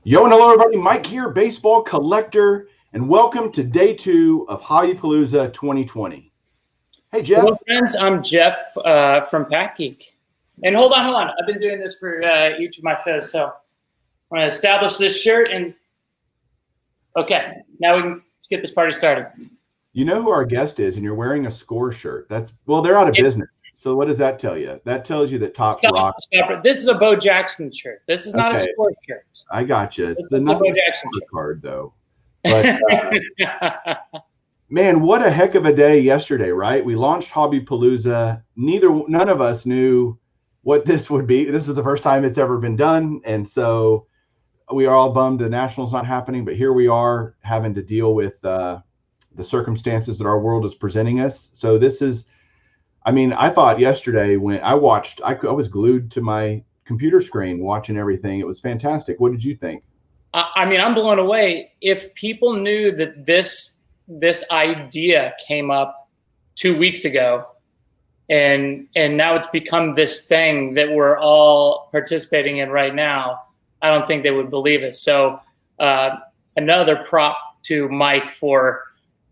Yo and hello everybody, Mike here, baseball collector, and welcome to day 2 of Hobbypalooza 2020. Hey Jeff. Hello friends, I'm Jeff from Pack Geek. And hold on. I've been doing this for each of my shows, so I'm going to establish this shirt and okay, now we can get this party started. You know who our guest is, and you're wearing a Score shirt. They're out of business. So what does that tell you? That tells you that Topps rock. This is a Bo Jackson shirt. This is not a Score shirt. I got you. It's the Bo Jackson card though. But man, what a heck of a day yesterday, right? We launched Hobbypalooza. None of us knew what this would be. This is the first time it's ever been done, and so we are all bummed the Nationals not happening. But here we are having to deal with the circumstances that our world is presenting us. So this is. I mean, I thought yesterday when I watched, I was glued to my computer screen watching everything. It was fantastic. What did you think? I mean, I'm blown away. If people knew that this idea came up 2 weeks ago, and now it's become this thing that we're all participating in right now, I don't think they would believe us. So another prop to Mike for.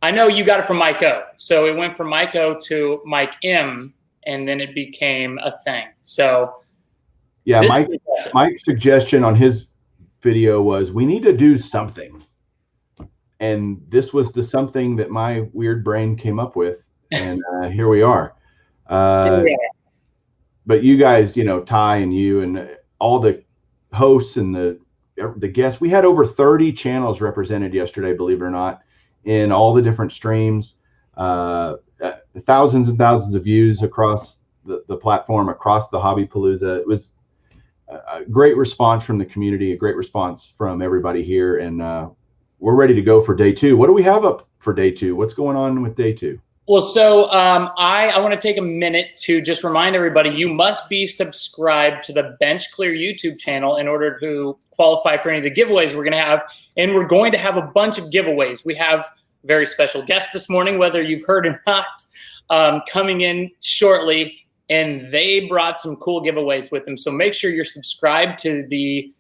I know you got it from Mike O. So it went from Mike O to Mike M, and then it became a thing. So yeah, Mike's suggestion on his video was we need to do something. And this was the something that my weird brain came up with. And here we are. But you guys, Ty and you and all the hosts and the guests, we had over 30 channels represented yesterday, believe it or not, in all the different streams, thousands and thousands of views across the platform, across the Hobbypalooza. It was a great response from the community, a great response from everybody here, and we're ready to go for day 2. What do we have up for day 2? What's going on with day 2? Well, so I want to take a minute to just remind everybody, you must be subscribed to the Bench Clear YouTube channel in order to qualify for any of the giveaways we're going to have. And we're going to have a bunch of giveaways. We have a very special guest this morning, whether you've heard or not, coming in shortly. And they brought some cool giveaways with them. So make sure you're subscribed to the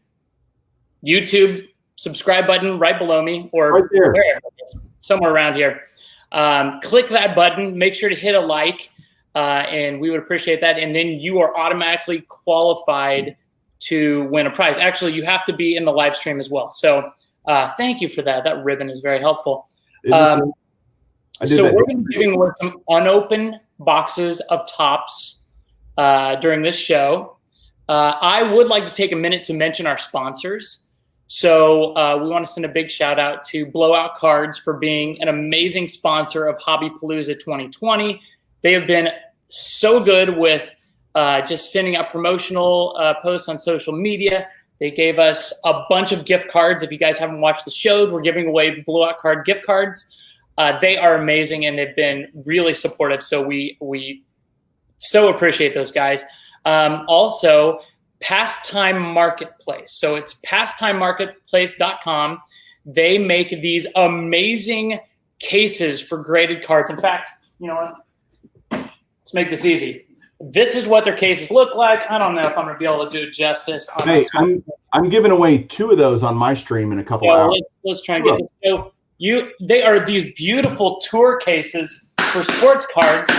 YouTube subscribe button right below me, or right there, somewhere around here. Click that button, make sure to hit a like, and we would appreciate that. And then you are automatically qualified to win a prize. Actually, you have to be in the live stream as well. So thank you for that. That ribbon is very helpful. So we're going to be giving away some unopened boxes of Topps during this show. I would like to take a minute to mention our sponsors. So we want to send a big shout out to Blowout Cards for being an amazing sponsor of Hobbypalooza 2020. They have been so good with just sending out promotional posts on social media. They gave us a bunch of gift cards. If you guys haven't watched the show, we're giving away Blowout Card gift cards. They are amazing, and they've been really supportive. So we so appreciate those guys. Also, Pastime Marketplace. So it's pastimemarketplace.com. They make these amazing cases for graded cards. In fact, you know what? Let's make this easy. This is what their cases look like. I don't know if I'm going to be able to do it justice. Hey, I'm giving away 2 of those on my stream in a couple hours. Let's try and get this. So they are these beautiful tour cases for sports cards.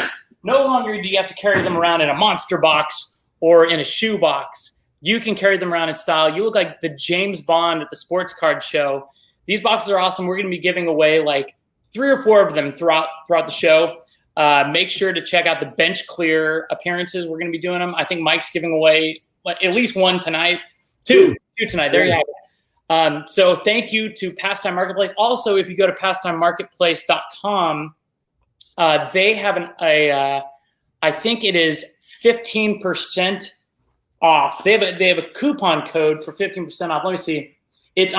No longer do you have to carry them around in a monster box or in a shoe box. You can carry them around in style. You look like the James Bond at the sports card show. These boxes are awesome. We're going to be giving away like 3 or 4 of them throughout the show. Make sure to check out the Bench Clear appearances. We're going to be doing them. I think Mike's giving away at least 1 tonight. 2 tonight. There you have it. So thank you to Pastime Marketplace. Also, if you go to pastimemarketplace.com, they have I think it is 15% off. They have a coupon code for 15% off. Let me see. It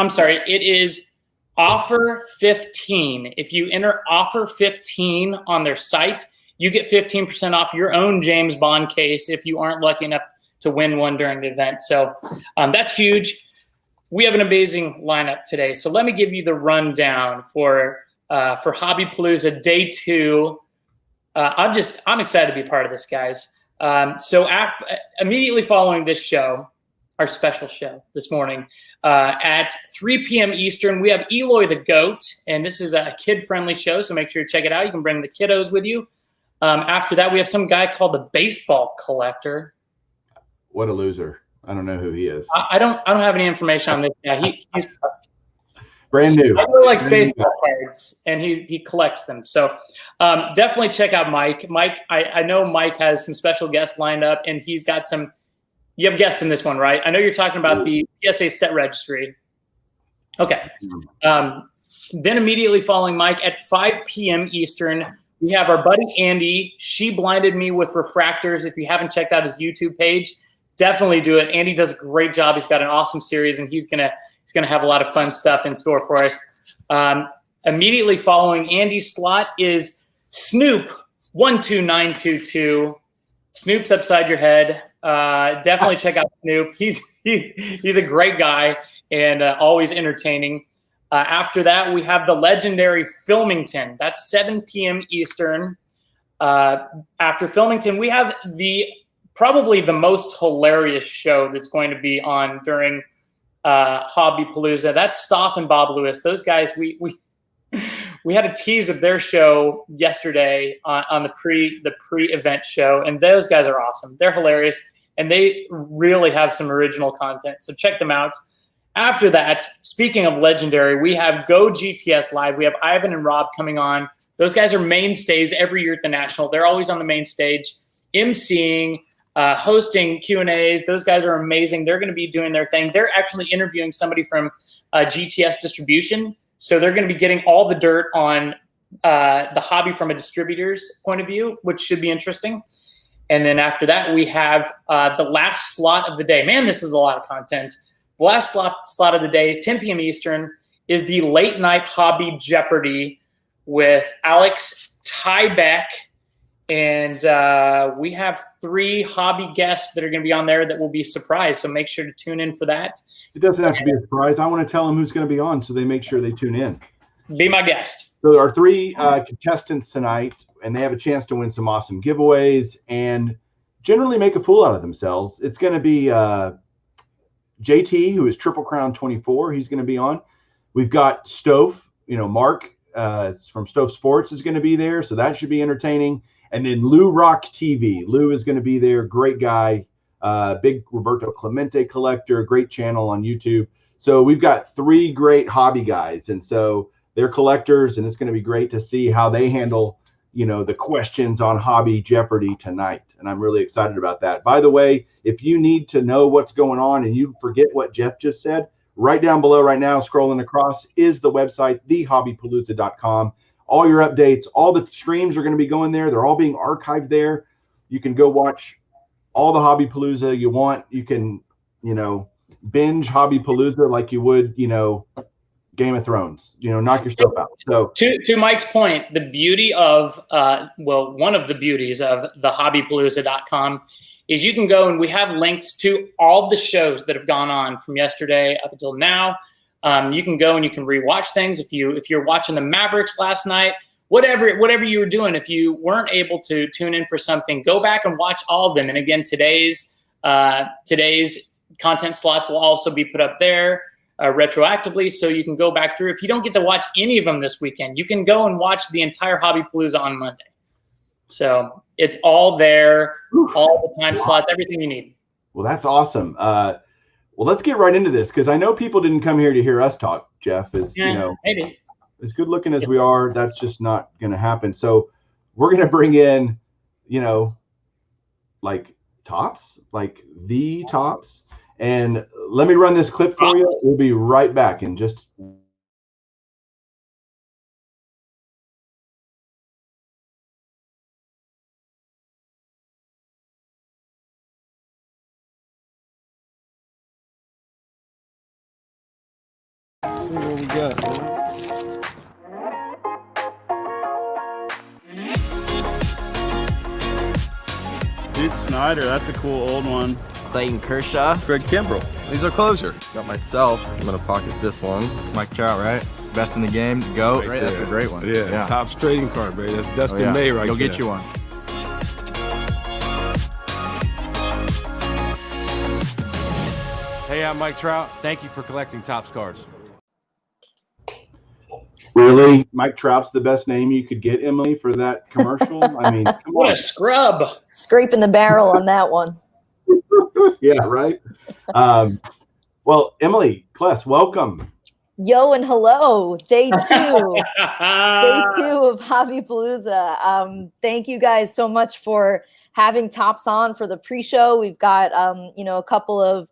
is offer 15. If you enter offer 15 on their site, you get 15% off your own James Bond case if you aren't lucky enough to win one during the event. So that's huge. We have an amazing lineup today. So let me give you the rundown for Hobbypalooza Day 2. I'm excited to be part of this, guys. So immediately following this show, our special show this morning. At 3 p.m. Eastern, we have Eloy the Goat, and this is a kid-friendly show, so make sure to check it out. You can bring the kiddos with you. After that, we have some guy called the Baseball Collector. What a loser. I don't know who he is. I don't have any information on this guy. He's brand new. I really likes baseball cards, and he collects them. So definitely check out Mike. Mike, I know Mike has some special guests lined up, and he's got some. You have guests in this one, right? I know you're talking about the PSA set registry. Okay. Then immediately following Mike at 5 p.m. Eastern, we have our buddy Andy. She blinded me with refractors. If you haven't checked out his YouTube page, definitely do it. Andy does a great job. He's got an awesome series, and he's gonna have a lot of fun stuff in store for us. Immediately following Andy's slot is Snoop 12922. Snoop's upside your head. Definitely check out Snoop. He's a great guy and always entertaining. After that, we have the legendary Filmington. That's 7 p.m. Eastern. After Filmington, we have probably the most hilarious show that's going to be on during Hobbypalooza. That's Stoff and Bob Lewis. Those guys, we had a tease of their show yesterday on the pre-event show, and those guys are awesome. They're hilarious, and they really have some original content. So check them out. After that, speaking of legendary, we have Go GTS Live. We have Ivan and Rob coming on. Those guys are mainstays every year at the National. They're always on the main stage, emceeing, hosting Q&As. Those guys are amazing. They're going to be doing their thing. They're actually interviewing somebody from GTS Distribution. So they're going to be getting all the dirt on the hobby from a distributor's point of view, which should be interesting. And then after that, we have the last slot of the day. Man, this is a lot of content. The last slot of the day, 10 p.m. Eastern, is the late night Hobby Jeopardy with Alex Tybeck. And we have 3 hobby guests that are going to be on there that will be surprised. So make sure to tune in for that. It doesn't have to be a surprise. I want to tell them who's going to be on so they make sure they tune in. Be my guest. So there are 3 contestants tonight, and they have a chance to win some awesome giveaways and generally make a fool out of themselves. It's going to be JT, who is Triple Crown 24. He's going to be on. We've got Stove, Mark from Stove Sports is going to be there, so that should be entertaining. And then Lou Rock TV. Lou is going to be there. Great guy. Big Roberto Clemente collector, great channel on YouTube. So we've got 3 great hobby guys, and so they're collectors, and it's going to be great to see how they handle, the questions on Hobby Jeopardy tonight. And I'm really excited about that. By the way, if you need to know what's going on and you forget what Jeff just said, right down below right now, scrolling across, is the website, thehobbypalooza.com. All your updates, all the streams are going to be going there. They're all being archived there. You can go watch all the Hobbypalooza you want. You can, binge Hobbypalooza like you would, Game of Thrones. Knock yourself out. So to Mike's point, the beauty of one of the beauties of the hobbypalooza.com is you can go, and we have links to all the shows that have gone on from yesterday up until now. You can go and you can rewatch things. If you're watching the Mavericks last night, whatever you were doing, if you weren't able to tune in for something, go back and watch all of them. And again, today's content slots will also be put up there retroactively, so you can go back through. If you don't get to watch any of them this weekend, you can go and watch the entire Hobbypalooza on Monday. So it's all there, all the time slots, everything you need. Well, that's awesome. Well, let's get right into this, because I know people didn't come here to hear us talk, Jeff. Maybe. As good looking as we are, that's just not going to happen. So we're going to bring in, like tops, like the tops. And let me run this clip for you. We'll be right back in just. See what we got. Dude Snyder, that's a cool old one. Clayton Kershaw. Greg Kimbrell. He's our closer. Got myself. I'm going to pocket this one. Mike Trout, right? Best in the game. The GOAT. Right, that's a great one. Yeah. Topps trading card, baby. That's Dustin May right there. Go get you one. Hey, I'm Mike Trout. Thank you for collecting Topps cards. Really? Mike Trout's the best name you could get, Emily, for that commercial? I mean, come What on. a scrub. Scraping the barrel on that one. Yeah, right? Well, Emily Kless, welcome. Yo and hello. Day 2. Day 2 of Hobbypalooza. Thank you guys so much for having Topps on for the pre-show. We've got a couple of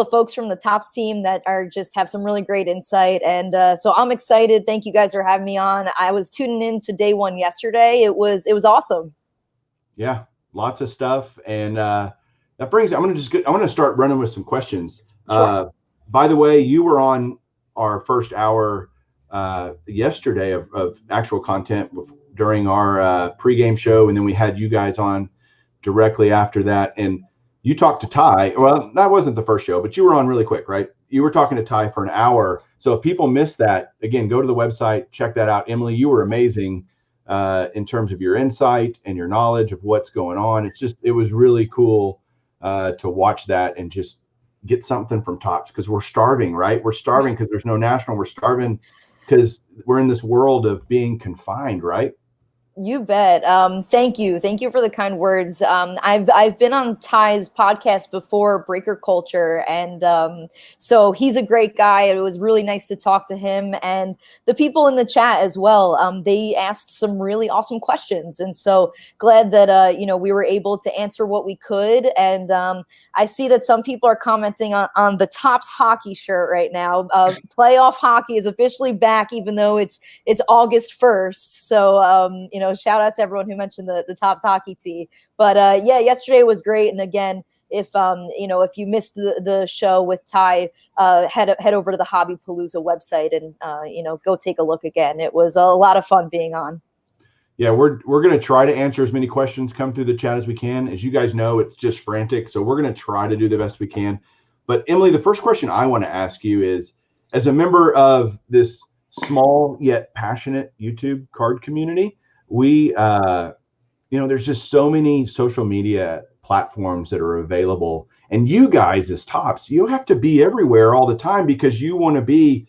folks from the Topps team that are just have some really great insight, and so I'm excited. Thank you guys for having me on. I was tuning in to day 1 yesterday. It was awesome. Yeah, lots of stuff, and that brings. I'm gonna start running with some questions. Sure. By the way, you were on our first hour yesterday of actual content during our pregame show, and then we had you guys on directly after that, and you talked to Ty. Well, that wasn't the first show, but you were on really quick, right? You were talking to Ty for an hour. So if people missed that, again, go to the website, check that out. Emily, you were amazing in terms of your insight and your knowledge of what's going on. It was really cool to watch that and just get something from Topps, because we're starving, right? We're starving because there's no national. We're starving because we're in this world of being confined, right? You bet. Thank you. Thank you for the kind words. I've been on Ty's podcast before, Breaker Culture, and so he's a great guy. It was really nice to talk to him and the people in the chat as well. They asked some really awesome questions, and so glad that we were able to answer what we could. And I see that some people are commenting on the Topps hockey shirt right now. Playoff hockey is officially back, even though it's August 1st. So shout out to everyone who mentioned the Topps hockey tee. But yeah, yesterday was great. And again, if you missed the show with Ty, head over to the Hobbypalooza website and go take a look again. It was a lot of fun being on. Yeah, we're going to try to answer as many questions come through the chat as we can. As you guys know, it's just frantic, so we're going to try to do the best we can. But Emily, the first question I want to ask you is, as a member of this small yet passionate YouTube card community, we there's just so many social media platforms that are available, and you guys as Topps, you have to be everywhere all the time because you want to be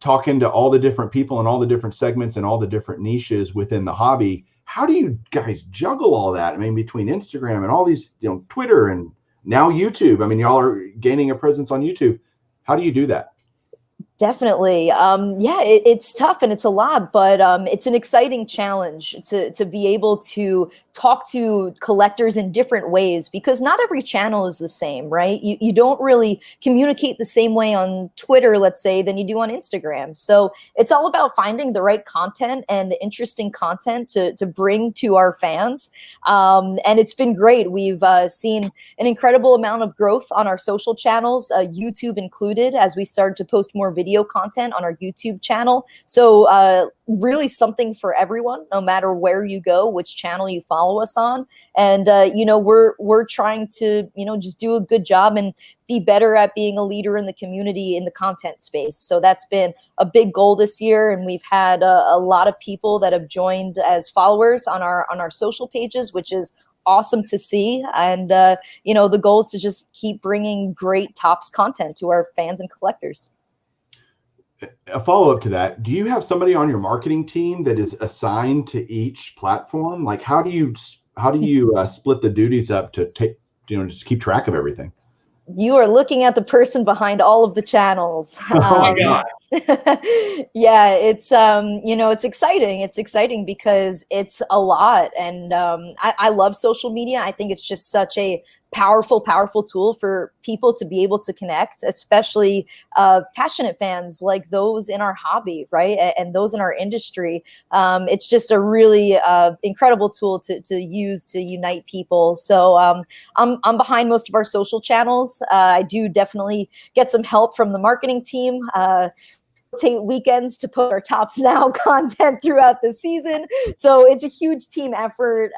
talking to all the different people and all the different segments and all the different niches within the hobby. How do you guys juggle all that? I mean, between Instagram and all these, Twitter and now YouTube. I mean, y'all are gaining a presence on YouTube. How do you do that? Definitely. Yeah, it's tough and it's a lot, but it's an exciting challenge to be able to talk to collectors in different ways, because not every channel is the same, right? You don't really communicate the same way on Twitter, let's say, than you do on Instagram. So it's all about finding the right content and the interesting content to bring to our fans. And it's been great. We've seen an incredible amount of growth on our social channels, YouTube included, as we started to post more video content on our YouTube channel. So really something for everyone, no matter where you go, which channel you follow us on. And we're trying to just do a good job and be better at being a leader in the community in the content space. So that's been a big goal this year, and we've had a lot of people that have joined as followers on our social pages, which is awesome to see. And the goal is to just keep bringing great Topps content to our fans and collectors. A follow-up to that, do you have somebody on your marketing team that is assigned to each platform? Like, how do you split the duties up to take, just keep track of everything? You are looking at the person behind all of the channels. Oh my God. Yeah, it's it's exciting. It's exciting because it's a lot, and I love social media. I think it's just such a powerful tool for people to be able to connect, especially passionate fans like those in our hobby, right? And those in our industry. It's just a really incredible tool to use to unite people. So I'm behind most of our social channels. I do definitely get some help from the marketing team. Take weekends to put our Topps Now content throughout the season, so it's a huge team effort.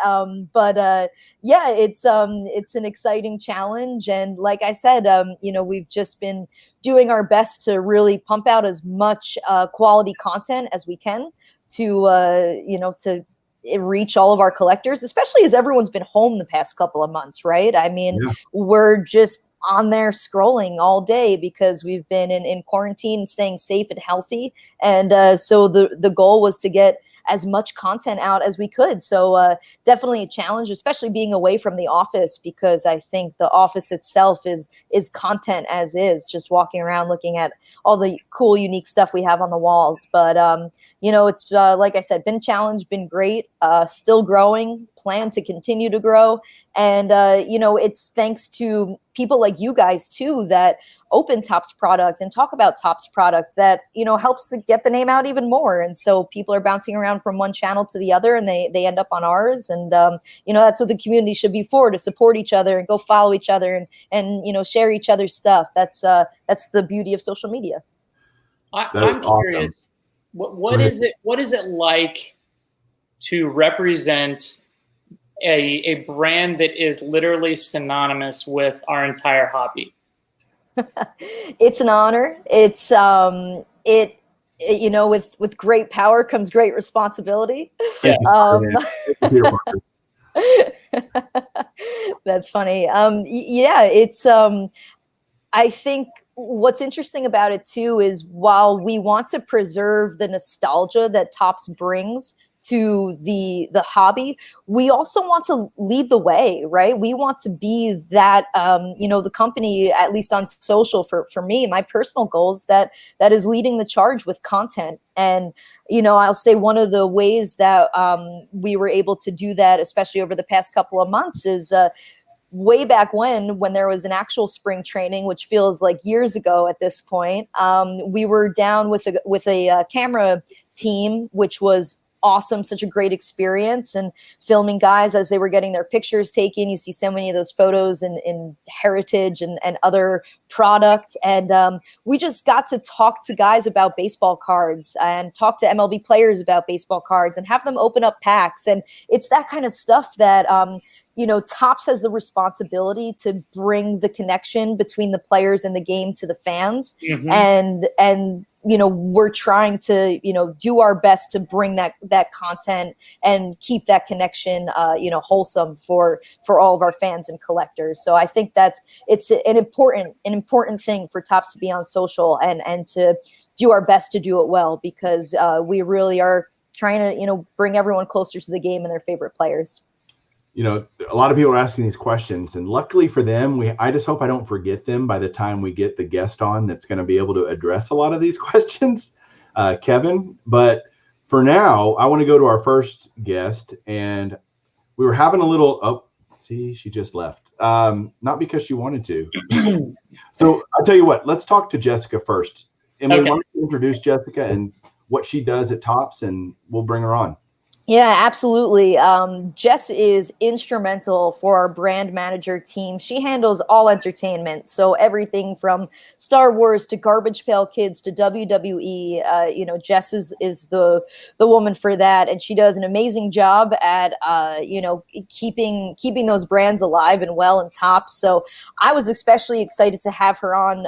But yeah, it's an exciting challenge, and like I said, we've just been doing our best to really pump out as much quality content as we can to reach all of our collectors, especially as everyone's been home the past couple of months, right? I mean, we're just on there scrolling all day because we've been in quarantine, staying safe and healthy. And so the goal was to get as much content out as we could. So definitely a challenge, especially being away from the office, because I think the office itself is content as is, just walking around looking at all the cool, unique stuff we have on the walls. But, you know, it's like I said, been challenged, been great, still growing, plan to continue to grow. And, you know, it's thanks to people like you guys, too, that open Topps product and talk about Topps product that, you know, helps to get the name out even more. And so people are bouncing around from one channel to the other, and they end up on ours. And, you know, that's what the community should be for, to support each other and go follow each other and you know, share each other's stuff. That's the beauty of social media. I'm curious, what is it like to represent a brand that is literally synonymous with our entire hobby? It's an honor. It's you know, with great power comes great responsibility. Yeah. That's funny. Yeah, it's I think what's interesting about it too is while we want to preserve the nostalgia that Topps brings to the hobby, we also want to lead the way, right? We want to be that, you know, the company, at least on social, for me, my personal goals, that is leading the charge with content. And, you know, I'll say one of the ways that we were able to do that, especially over the past couple of months, is way back when there was an actual spring training, which feels like years ago at this point. We were down with a camera team, which was awesome, such a great experience, and filming guys as they were getting their pictures taken. You see so many of those photos in Heritage and other product. And we just got to talk to guys about baseball cards and talk to MLB players about baseball cards and have them open up packs. And it's that kind of stuff that, you know, Topps has the responsibility to bring the connection between the players and the game to the fans. And you know, we're trying to, you know, do our best to bring that content and keep that connection, you know, wholesome for all of our fans and collectors. So I think it's an important thing for Topps to be on social and to do our best to do it well, because we really are trying to, you know, bring everyone closer to the game and their favorite players. You know, a lot of people are asking these questions, and luckily for them, I just hope I don't forget them by the time we get the guest on that's going to be able to address a lot of these questions, Kevin. But for now, I want to go to our first guest, and we were having a little, oh, see, she just left. Not because she wanted to. So I'll tell you what, let's talk to Jessica first. Emily, why don't you introduce Jessica and what she does at Topps, and we'll bring her on. Yeah, absolutely. Jess is instrumental for our brand manager team. She handles all entertainment. So everything from Star Wars to Garbage Pail Kids to WWE, you know, Jess is the woman for that. And she does an amazing job at, you know, keeping those brands alive and well and Topps. So I was especially excited to have her on,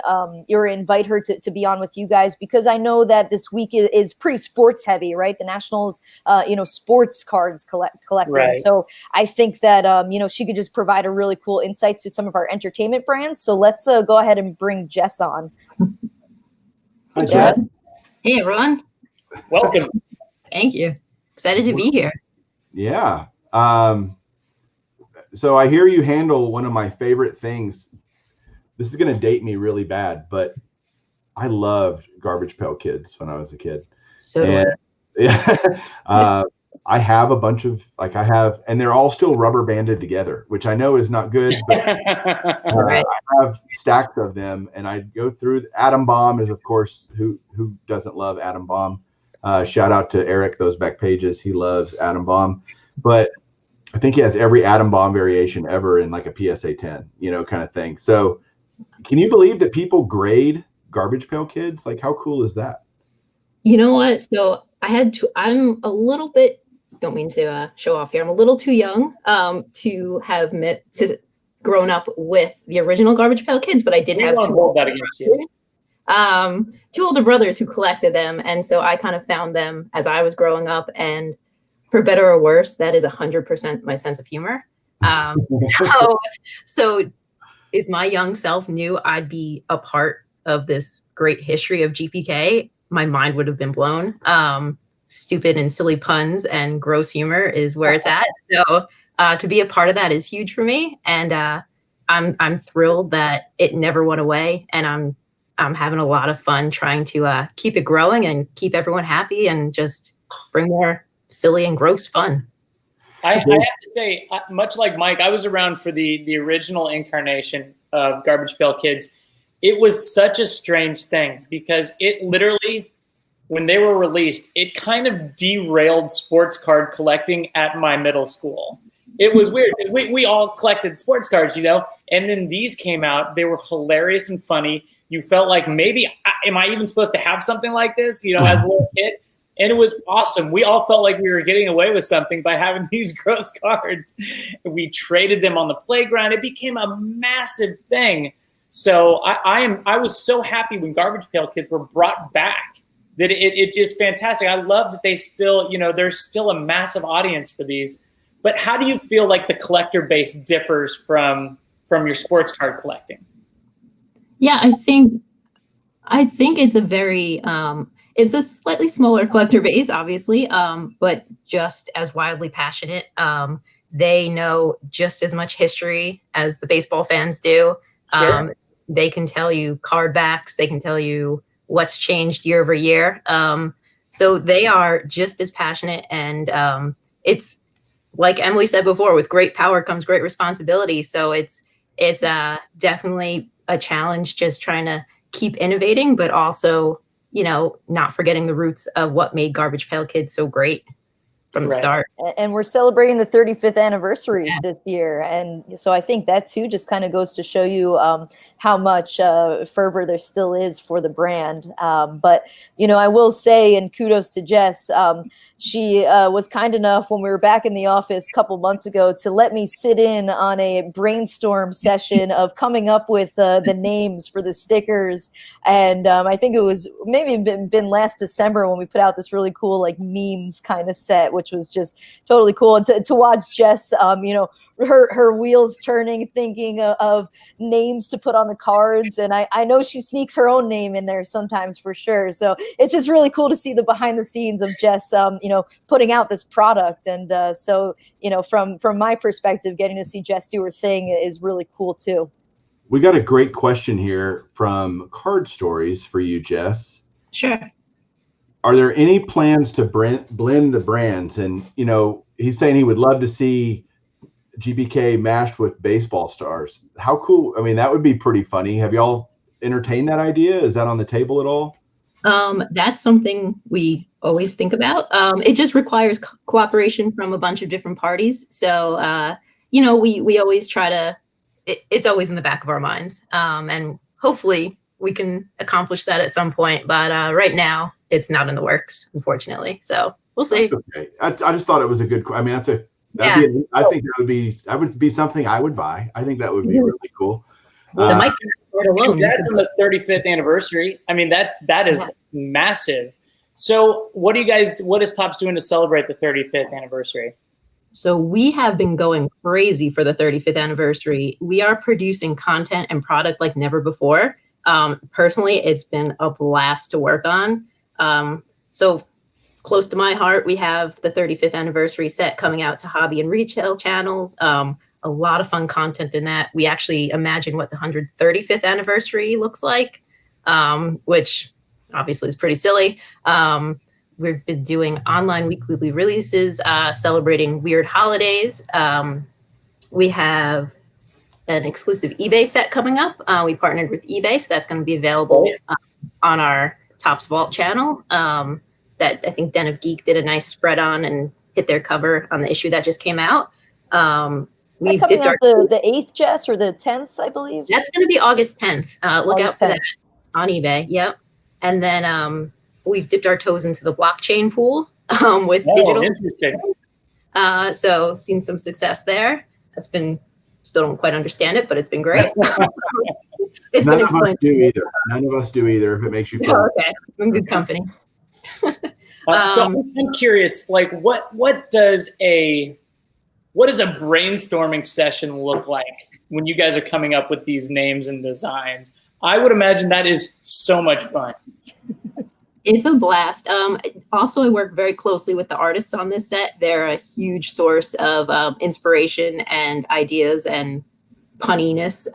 or invite her to be on with you guys, because I know that this week is pretty sports heavy, right? The Nationals, you know, sports cards collecting. Right. So I think that, you know, she could just provide a really cool insight to some of our entertainment brands. So let's go ahead and bring Jess on. Hi, Jess. Hey, everyone. Welcome. Thank you. Excited to be here. Yeah. So I hear you handle one of my favorite things. This is going to date me really bad, but I loved Garbage Pail Kids when I was a kid. So yeah. I have a bunch of, like, and they're all still rubber banded together, which I know is not good, but I have stacks of them, and I go through. Atom Bomb is, of course, who doesn't love Atom Bomb? Shout out to Eric, those back pages. He loves Atom Bomb, but I think he has every Atom Bomb variation ever in like a PSA 10, you know, kind of thing. So can you believe that people grade Garbage Pail Kids? Like, how cool is that? You know what? So I'm a little bit, don't mean to show off here, I'm a little too young to have grown up with the original Garbage Pail Kids, but I did have two older brothers who collected them. And so I kind of found them as I was growing up. And for better or worse, that is 100% my sense of humor. So if my young self knew I'd be a part of this great history of GPK, my mind would have been blown. Stupid and silly puns and gross humor is where it's at. So to be a part of that is huge for me, and I'm thrilled that it never went away, and I'm having a lot of fun trying to keep it growing and keep everyone happy and just bring more silly and gross fun. I have to say, much like Mike, I was around for the original incarnation of Garbage Pail Kids. It was such a strange thing because it literally, when they were released, it kind of derailed sports card collecting at my middle school. It was weird. We all collected sports cards, you know, and then these came out. They were hilarious and funny. You felt like maybe, am I even supposed to have something like this, you know, as a little kid? And it was awesome. We all felt like we were getting away with something by having these gross cards. We traded them on the playground. It became a massive thing. So I was so happy when Garbage Pail Kids were brought back. That it just fantastic. I love that they still, you know, there's still a massive audience for these. But how do you feel like the collector base differs from your sports card collecting? Yeah, I think it's a very it's a slightly smaller collector base, obviously, but just as wildly passionate. They know just as much history as the baseball fans do. Sure. They can tell you card backs. They can tell you what's changed year over year. So they are just as passionate, and it's like Emily said before, with great power comes great responsibility. So it's definitely a challenge just trying to keep innovating, but also, you know, not forgetting the roots of what made Garbage Pail Kids so great from the start. And we're celebrating the 35th anniversary this year. And so I think that too just kind of goes to show you how much fervor there still is for the brand. But, you know, I will say, and kudos to Jess, she was kind enough when we were back in the office a couple months ago to let me sit in on a brainstorm session of coming up with the names for the stickers. And I think it was maybe been last December when we put out this really cool like memes kind of set, which was just totally cool. And to watch Jess, you know, her wheels turning, thinking of names to put on the cards. And I know she sneaks her own name in there sometimes for sure. So it's just really cool to see the behind the scenes of Jess, you know, putting out this product. And so, you know, from my perspective, getting to see Jess do her thing is really cool too. We got a great question here from Card Stories for you, Jess. Sure. Are there any plans to blend the brands? And, you know, he's saying he would love to see GPK mashed with baseball stars. How cool. I mean, that would be pretty funny. Have y'all entertained that idea? Is that on the table at all? That's something we always think about. It just requires cooperation from a bunch of different parties. So, you know, we always try to, it's always in the back of our minds. And hopefully we can accomplish that at some point. But right now it's not in the works, unfortunately. So we'll see. That's okay. I just thought it was a good, I mean, I think that would be something I would buy. I think that would be really cool. Well, that's on the 35th anniversary. I mean, that is massive. So what is Topps doing to celebrate the 35th anniversary? So we have been going crazy for the 35th anniversary. We are producing content and product like never before. Personally, it's been a blast to work on. So close to my heart, we have the 35th anniversary set coming out to hobby and retail channels. A lot of fun content in that. We actually imagine what the 135th anniversary looks like, which obviously is pretty silly. We've been doing online weekly releases, celebrating weird holidays. We have an exclusive eBay set coming up. We partnered with eBay, so that's going to be available on our Topps Vault channel. That I think Den of Geek did a nice spread on and hit their cover on the issue that just came out. We dipped out the 8th, Jess, or the 10th, I believe? That's going to be August 10th. Look out for that on eBay. Yep. And then we've dipped our toes into the blockchain pool with digital. Interesting. So seen some success there. That's been, still don't quite understand it, but it's been great. None of us do either. None of us do either if it makes you feel. Oh, okay. I'm in good company. So I'm curious, like, what does a brainstorming session look like when you guys are coming up with these names and designs? I would imagine that is so much fun. It's a blast. Also, I work very closely with the artists on this set. They're a huge source of inspiration and ideas and punniness.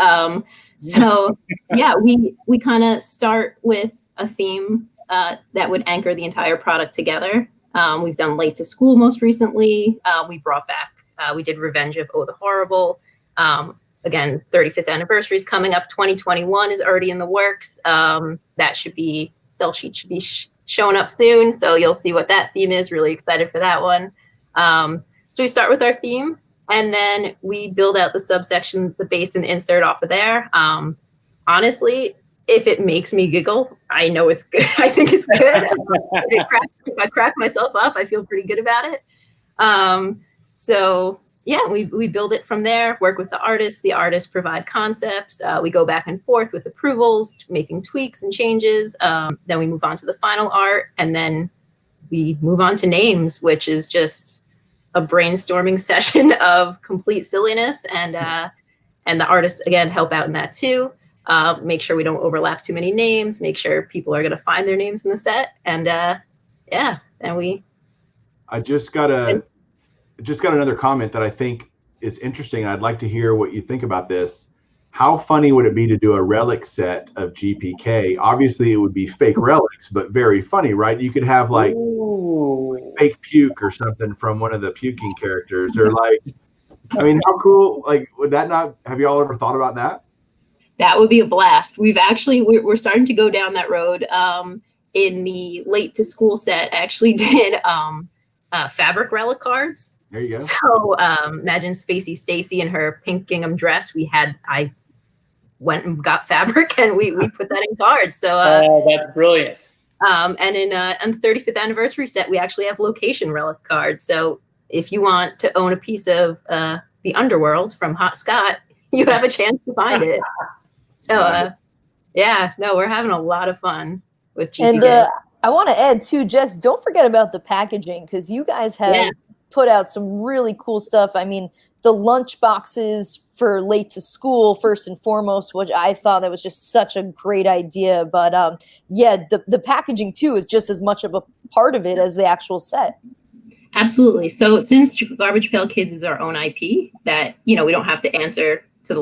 So yeah, we kind of start with a theme that would anchor the entire product together. We've done Late to School most recently. We brought back, we did Revenge of Oh the Horrible. Again, 35th anniversary is coming up. 2021 is already in the works. That should be, sell sheet should be showing up soon. So you'll see what that theme is. Really excited for that one. So we start with our theme, and then we build out the subsection, the base and insert off of there. Honestly, if it makes me giggle, I know it's good. I think it's good. If I crack myself up, I feel pretty good about it. So yeah, we build it from there, work with the artists provide concepts. We go back and forth with approvals, making tweaks and changes. Then we move on to the final art, and then we move on to names, which is just a brainstorming session of complete silliness. And the artists, again, help out in that too. Make sure we don't overlap too many names, make sure people are going to find their names in the set. And yeah, then I just got another comment that I think is interesting. I'd like to hear what you think about this. How funny would it be to do a relic set of GPK? Obviously, it would be fake relics, but very funny, right? You could have like fake puke or something from one of the puking characters, or like, I mean, how cool? Like, would that not? Have y'all ever thought about that? That would be a blast. We're starting to go down that road. In the Late to School set, I actually did fabric relic cards. There you go. So imagine Spacey Stacy in her pink gingham dress. I went and got fabric and we put that in cards. So that's brilliant. And on the 35th anniversary set, we actually have location relic cards. So if you want to own a piece of the underworld from Hot Scott, you have a chance to find it. So yeah, no, we're having a lot of fun with GPK. And I want to add too, Jess, don't forget about the packaging, because you guys have put out some really cool stuff. I mean, the lunch boxes for Late to School, first and foremost, which I thought that was just such a great idea. But yeah, the packaging too is just as much of a part of it as the actual set. Absolutely. So since Garbage Pail Kids is our own IP, that, we don't have to answer to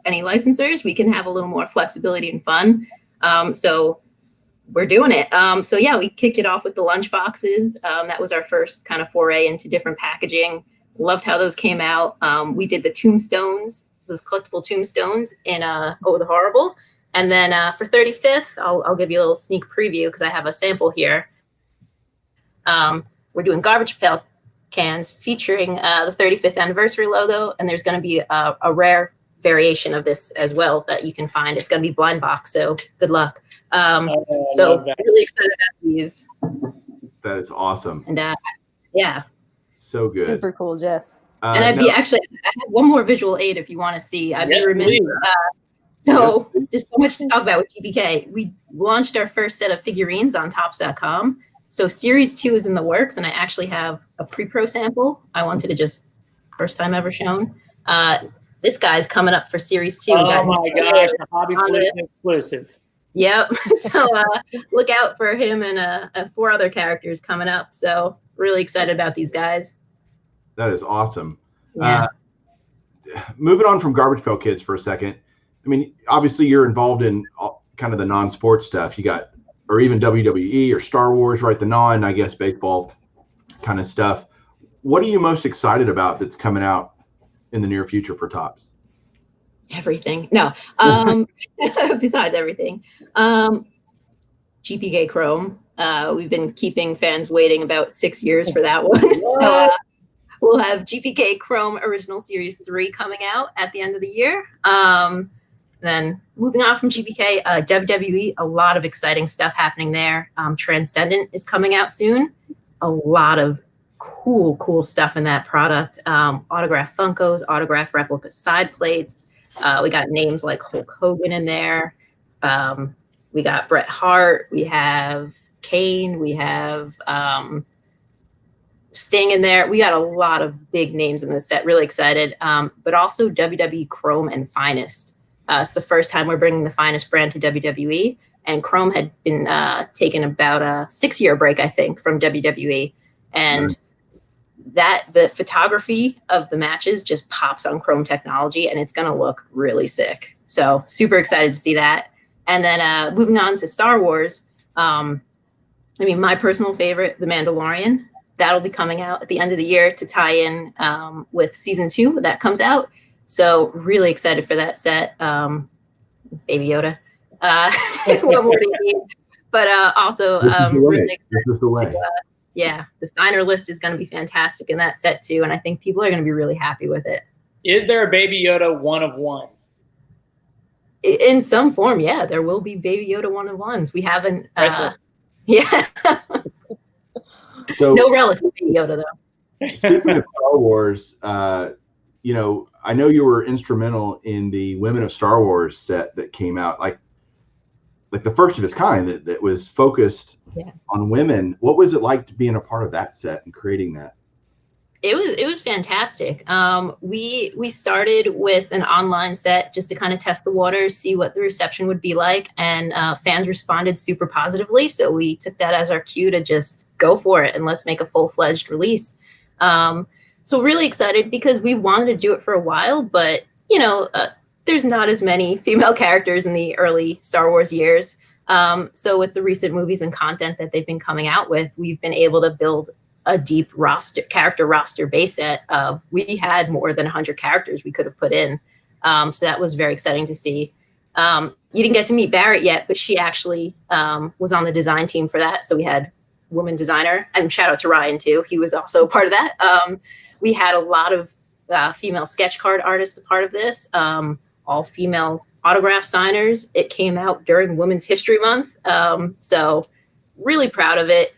any licensors, we can have a little more flexibility and fun. So we're doing it. So yeah, we kicked it off with the lunch boxes. That was our first kind of foray into different packaging. Loved how those came out. We did the tombstones, those collectible tombstones in Oh the Horrible. And then for 35th, I'll give you a little sneak preview because I have a sample here. We're doing Garbage Pail cans featuring the 35th anniversary logo, and there's going to be a rare variation of this as well that you can find. It's going to be blind box, so good luck. So really excited about these. That is awesome. And yeah, so good. Super cool, Jess. And I have one more visual aid if you want to see. I'd be remiss. Just so much to talk about with GPK. We launched our first set of figurines on Tops.com. So Series 2 is in the works, and I actually have a pre-pro sample. I wanted to just, first time ever shown. This guy's coming up for Series 2. Oh my gosh, the Hobbypalooza exclusive. Yep. So look out for him and 4 other characters coming up. So really excited about these guys. That is awesome. Yeah. Moving on from Garbage Pail Kids for a second. I mean, obviously you're involved in kind of the non-sports stuff. You got, or even WWE or Star Wars, right? The I guess, baseball kind of stuff. What are you most excited about that's coming out in the near future for Tops? Everything. No. Besides everything. GPK Chrome. We've been keeping fans waiting about 6 years for that one. So we'll have GPK Chrome Original Series 3 coming out at the end of the year. Then moving on from GPK, WWE, a lot of exciting stuff happening there. Transcendent is coming out soon. A lot of cool stuff in that product. Autograph Funkos, autograph replica side plates. We got names like Hulk Hogan in there. We got Bret Hart. We have Kane. We have Sting in there. We got a lot of big names in this set. Really excited. But also WWE Chrome and Finest. It's the first time we're bringing the Finest brand to WWE. And Chrome had been taking about a 6-year break, I think, from WWE. And that the photography of the matches just pops on Chrome technology, and it's going to look really sick. So super excited to see that. And then moving on to Star Wars. I mean, my personal favorite, The Mandalorian. That'll be coming out at the end of the year to tie in with season 2 that comes out. So really excited for that set. Baby Yoda. What more do you need? But also really excited to, the signer list is going to be fantastic in that set too. And I think people are going to be really happy with it. Is there a Baby Yoda 1 of 1? In some form, yeah. There will be Baby Yoda 1 of 1s. We haven't, yeah. So, no relics of Baby Yoda, though. Speaking of Star Wars, you know, I know you were instrumental in the Women of Star Wars set that came out, like the first of its kind that was focused on women. What was it like to being a part of that set and creating that? It was fantastic. We started with an online set just to kind of test the waters, see what the reception would be like, and fans responded super positively. So we took that as our cue to just go for it and let's make a full-fledged release. So really excited because we wanted to do it for a while, but you know, there's not as many female characters in the early Star Wars years. So with the recent movies and content that they've been coming out with, we've been able to build a deep character roster base set of, we had more than 100 characters we could have put in. So that was very exciting to see. You didn't get to meet Barrett yet, but she actually was on the design team for that. So we had woman designer, and shout out to Ryan too. He was also a part of that. We had a lot of female sketch card artists a part of this, all female autograph signers. It came out during Women's History Month. So really proud of it.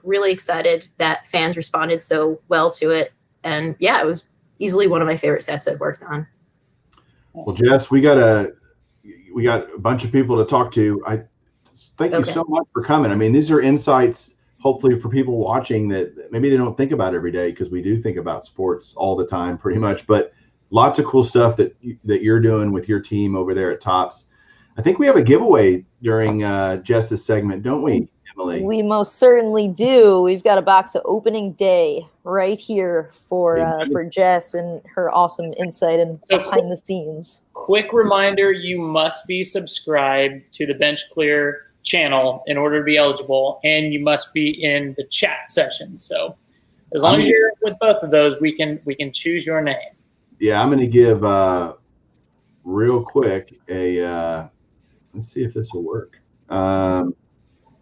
Really excited that fans responded so well to it. And yeah, it was easily one of my favorite sets I've worked on. Well, Jess, we got a bunch of people to talk to. I thank you so much for coming. I mean, these are insights, hopefully, for people watching that maybe they don't think about every day, because we do think about sports all the time, pretty much. But lots of cool stuff that you're doing with your team over there at Topps. I think we have a giveaway during Jess's segment, don't we, Emily? We most certainly do. We've got a box of opening day right here for Jess and her awesome insight and behind the scenes. Quick reminder, you must be subscribed to the Bench Clear channel in order to be eligible, and you must be in the chat session. So as long as you're with both of those, we can choose your name. Yeah, I'm going to give real quick a let's see if this will work. Let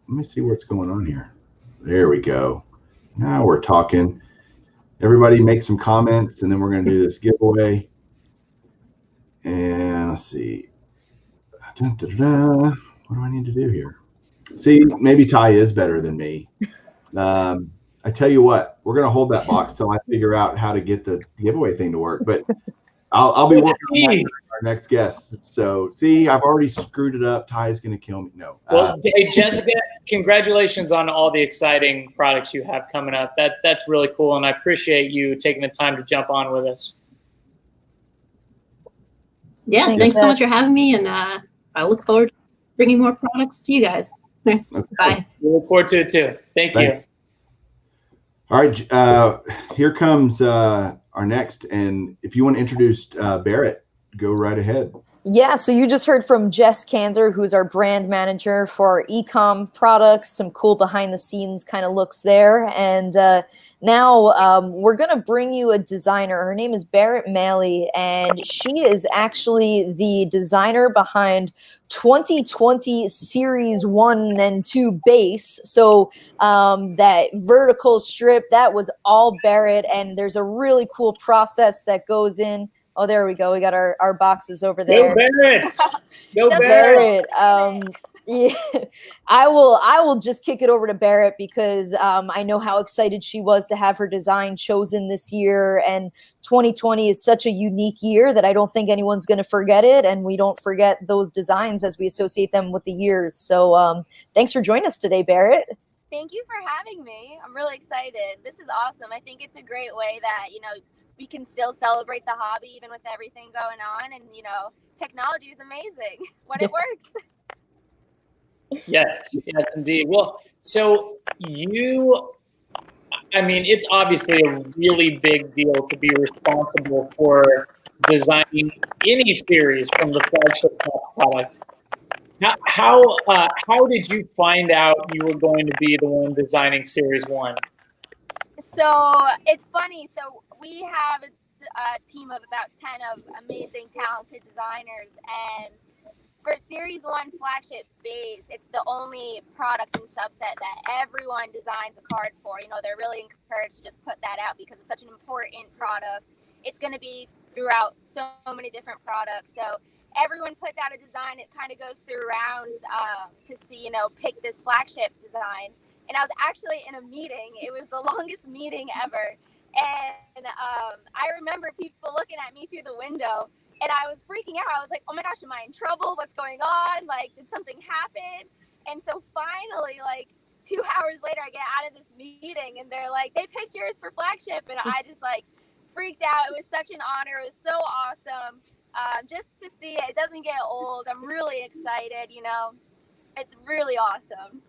me see what's going on here. There we go. Now we're talking. Everybody make some comments, and then we're going to do this giveaway. And let's see. What do I need to do here? See, maybe Ty is better than me. I tell you what, we're going to hold that box till I figure out how to get the giveaway thing to work. But I'll be working on that for our next guest. So, see, I've already screwed it up. Ty is going to kill me. No. Well, hey, Jessica, congratulations on all the exciting products you have coming up. That's really cool, and I appreciate you taking the time to jump on with us. Yeah, thanks so much for having me, and I look forward to bringing more products to you guys. Okay. Bye. We look forward to it too. Thank you. All right, here comes our next, and if you want to introduce Barrett, go right ahead. Yeah, so you just heard from Jess Kanser, who's our brand manager for our e-com products, some cool behind-the-scenes kind of looks there. And now we're going to bring you a designer. Her name is Barrett Malley, and she is actually the designer behind 2020 Series 1 and 2 base. So that vertical strip, that was all Barrett, and there's a really cool process that goes in. Oh, there we go. We got our boxes over there. Go Barrett! Go Barrett. Yeah, I will just kick it over to Barrett because I know how excited she was to have her design chosen this year. And 2020 is such a unique year that I don't think anyone's going to forget it. And we don't forget those designs as we associate them with the years. So thanks for joining us today, Barrett. Thank you for having me. I'm really excited. This is awesome. I think it's a great way that, we can still celebrate the hobby even with everything going on. And, technology is amazing when it works. Yes, yes, indeed. Well, so it's obviously a really big deal to be responsible for designing any series from the flagship product. How did you find out you were going to be the one designing Series 1? So it's funny. So we have a team of about 10 of amazing, talented designers. And for Series 1 flagship base, it's the only product and subset that everyone designs a card for. They're really encouraged to just put that out because it's such an important product. It's going to be throughout so many different products. So everyone puts out a design. It kind of goes through rounds to see, pick this flagship design. And I was actually in a meeting. It was the longest meeting ever. And I remember people looking at me through the window, and I was freaking out. I was like, oh my gosh, am I in trouble? What's going on? Like, did something happen? And so finally, like 2 hours later, I get out of this meeting, and they're like, they picked yours for flagship. And I just freaked out. It was such an honor. It was so awesome. Just to see it. It doesn't get old. I'm really excited, It's really awesome.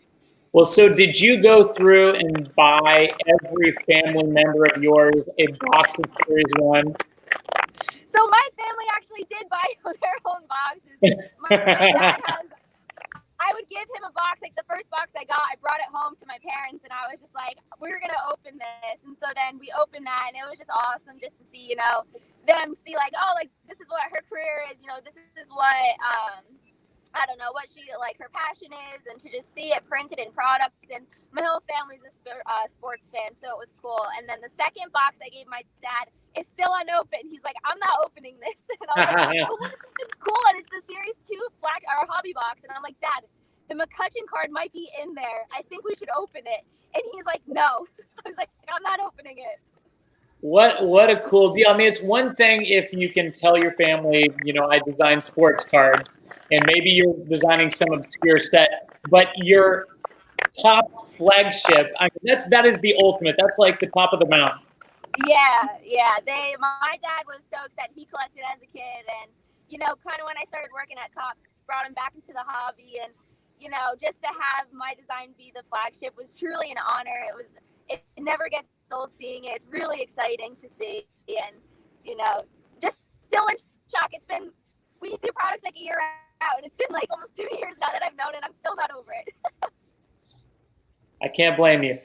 Well, so did you go through and buy every family member of yours a box of Series 1? So my family actually did buy their own boxes. My dad I would give him a box, like the first box I got, I brought it home to my parents, and I was just like, we're going to open this. And so then we opened that, and it was just awesome just to see, them see like, oh, like this is what her career is, this is what, I don't know, what she, her passion is, and to just see it printed in product. And my whole family's a sports fan, so it was cool. And then the second box I gave my dad is still unopened. He's like, I'm not opening this. And I was like, well, what if something's cool and it's the Series 2 hobby box? And I'm like, Dad, the McCutcheon card might be in there. I think we should open it. And he's like, no. I was like, I'm not opening it. What a cool deal. It's one thing if you can tell your family, I design sports cards, and maybe you're designing some obscure set, but your top flagship, that is the ultimate. That's like the top of the mountain. Yeah. My dad was so excited. He collected as a kid, and kind of when I started working at Topps, brought him back into the hobby, and just to have my design be the flagship was truly an honor. It never gets old seeing it. It's really exciting to see, and just still in shock. We do products like a year out, and it's been like almost 2 years now that I've known it. I'm still not over it. I can't blame you.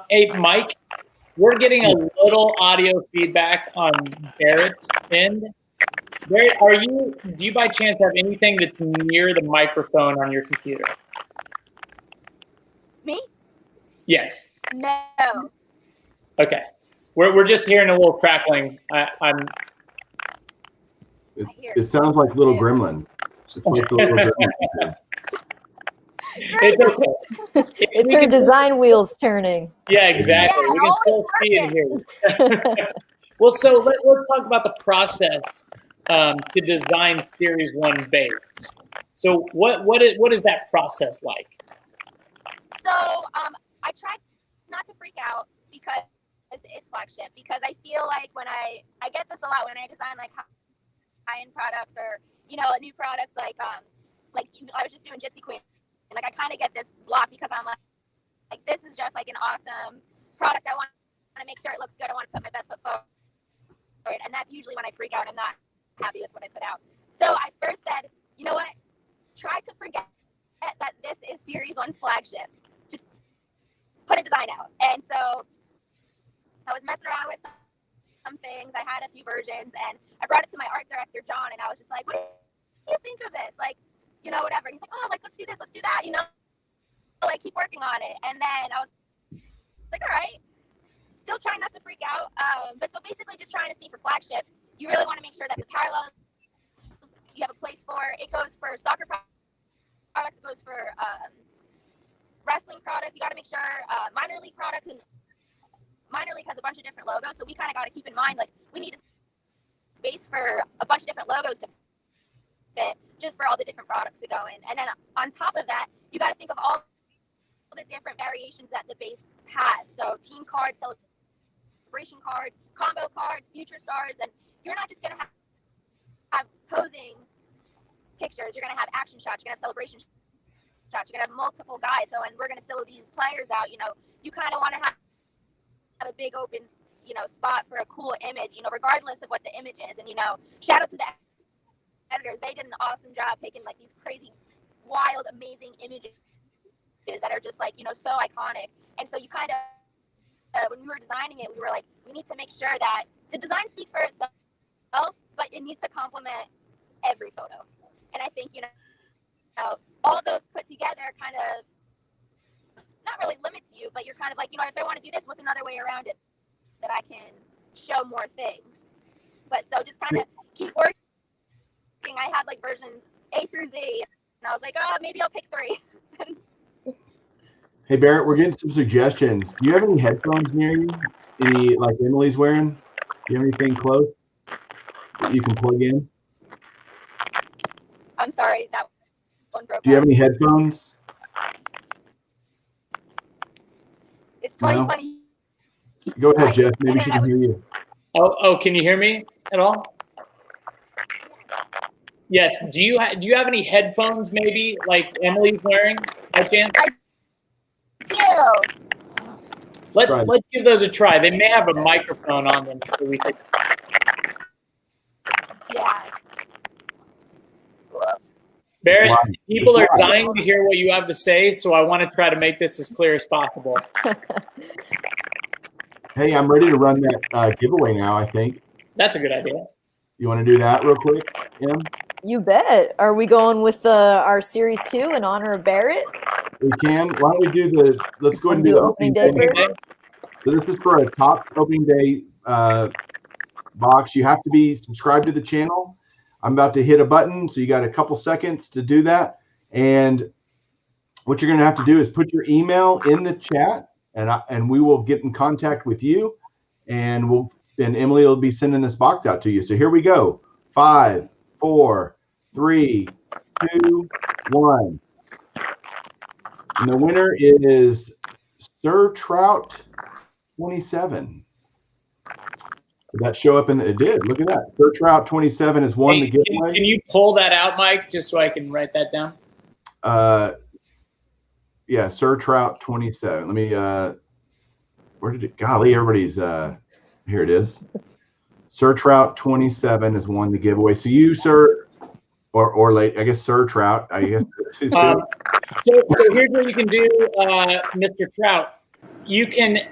Hey, Mike, we're getting a little audio feedback on Barrett's end. Barrett, do you by chance have anything that's near the microphone on your computer? Me? Yes. No. Okay. We're just hearing a little crackling. It sounds like little gremlins. It's like the little gremlins. It's okay. It's her design wheels turning. Yeah, exactly. Yeah, we can still see and hear. Well, so let's talk about the process to design Series 1 base. So what is that process like? So I try not to freak out because it's flagship, because I feel like when I get this a lot when I design like high-end products or a new product like I was just doing Gypsy Queen, and I kind of get this block because I'm like this is just like an awesome product. I want to make sure it looks good. I want to put my best foot forward, and that's usually when I freak out. I'm not happy with what I put out. So I first said, you know what? Try to forget that this is Series 1 flagship. Just put a design out. And so I was messing around with some things. I had a few versions, and I brought it to my art director, John, and I was just like, what do you think of this? Like, whatever. And he's like, oh, let's do this, let's do that, keep working on it. And then I was like, all right, still trying not to freak out. But so basically just trying to see for flagship, you really want to make sure that the parallels you have a place for. It goes for soccer products, it goes for wrestling products. You got to make sure minor league products, and minor league has a bunch of different logos, so we kind of got to keep in mind we need a space for a bunch of different logos to fit just for all the different products to go in. And then on top of that, you got to think of all the different variations that the base has. So team cards, celebration cards, combo cards, future stars, and you're not just going to have posing pictures. You're going to have action shots. You're going to have celebration shots. You're going to have multiple guys. So, and we're going to silo these players out. You know, you kind of want to have a big open, you know, spot for a cool image, you know, regardless of what the image is. And, you know, shout out to the editors. They did an awesome job picking like these crazy, wild, amazing images that are just like, you know, so iconic. And so you kind of, when we were designing it, we were like, we need to make sure that the design speaks for itself, but it needs to complement every photo. And I think, you know, all those put together kind of not really limits you, but you're kind of like, you know, if I want to do this, what's another way around it that I can show more things? But so just kind of keep working. I had like versions A through Z, and I was like, oh, maybe I'll pick 3. Hey, Barrett, we're getting some suggestions. Do you have any headphones near you? Any, like Emily's wearing? Do you have anything close that you can plug in? I'm sorry, that one broke. Do you have any headphones? It's 2020. No? Go ahead, Jeff. Maybe she can hear you. Oh, can you hear me at all? Yes. Do you have any headphones maybe like Emily's wearing by chance? I do. Let's give those a try. They may have a microphone on them, so we could. Yeah. Barrett, people are dying to hear what you have to say, so I want to try to make this as clear as possible. Hey, I'm ready to run that giveaway now, I think. That's a good idea. You want to do that real quick, Em? You bet. Are we going with our Series 2 in honor of Barrett? We can. Why don't we do let's go ahead and do the opening day first. So this is for a top opening day box. You have to be subscribed to the channel. I'm about to hit a button, so you got a couple seconds to do that. And what you're going to have to do is put your email in the chat, and we will get in contact with you, and Emily will be sending this box out to you. So here we go. 5, 4, 3, 2, 1. And the winner is Sir Trout 27. Did that show up it did. Look at that. Sir Trout 27 has won the giveaway. Can you pull that out, Mike, just so I can write that down? Yeah, Sir Trout 27. Let me where did it golly, everybody's here it is. Sir Trout 27 has won the giveaway. So you, sir, or late, I guess Sir Trout, I guess. So here's what you can do, Mr. Trout. You can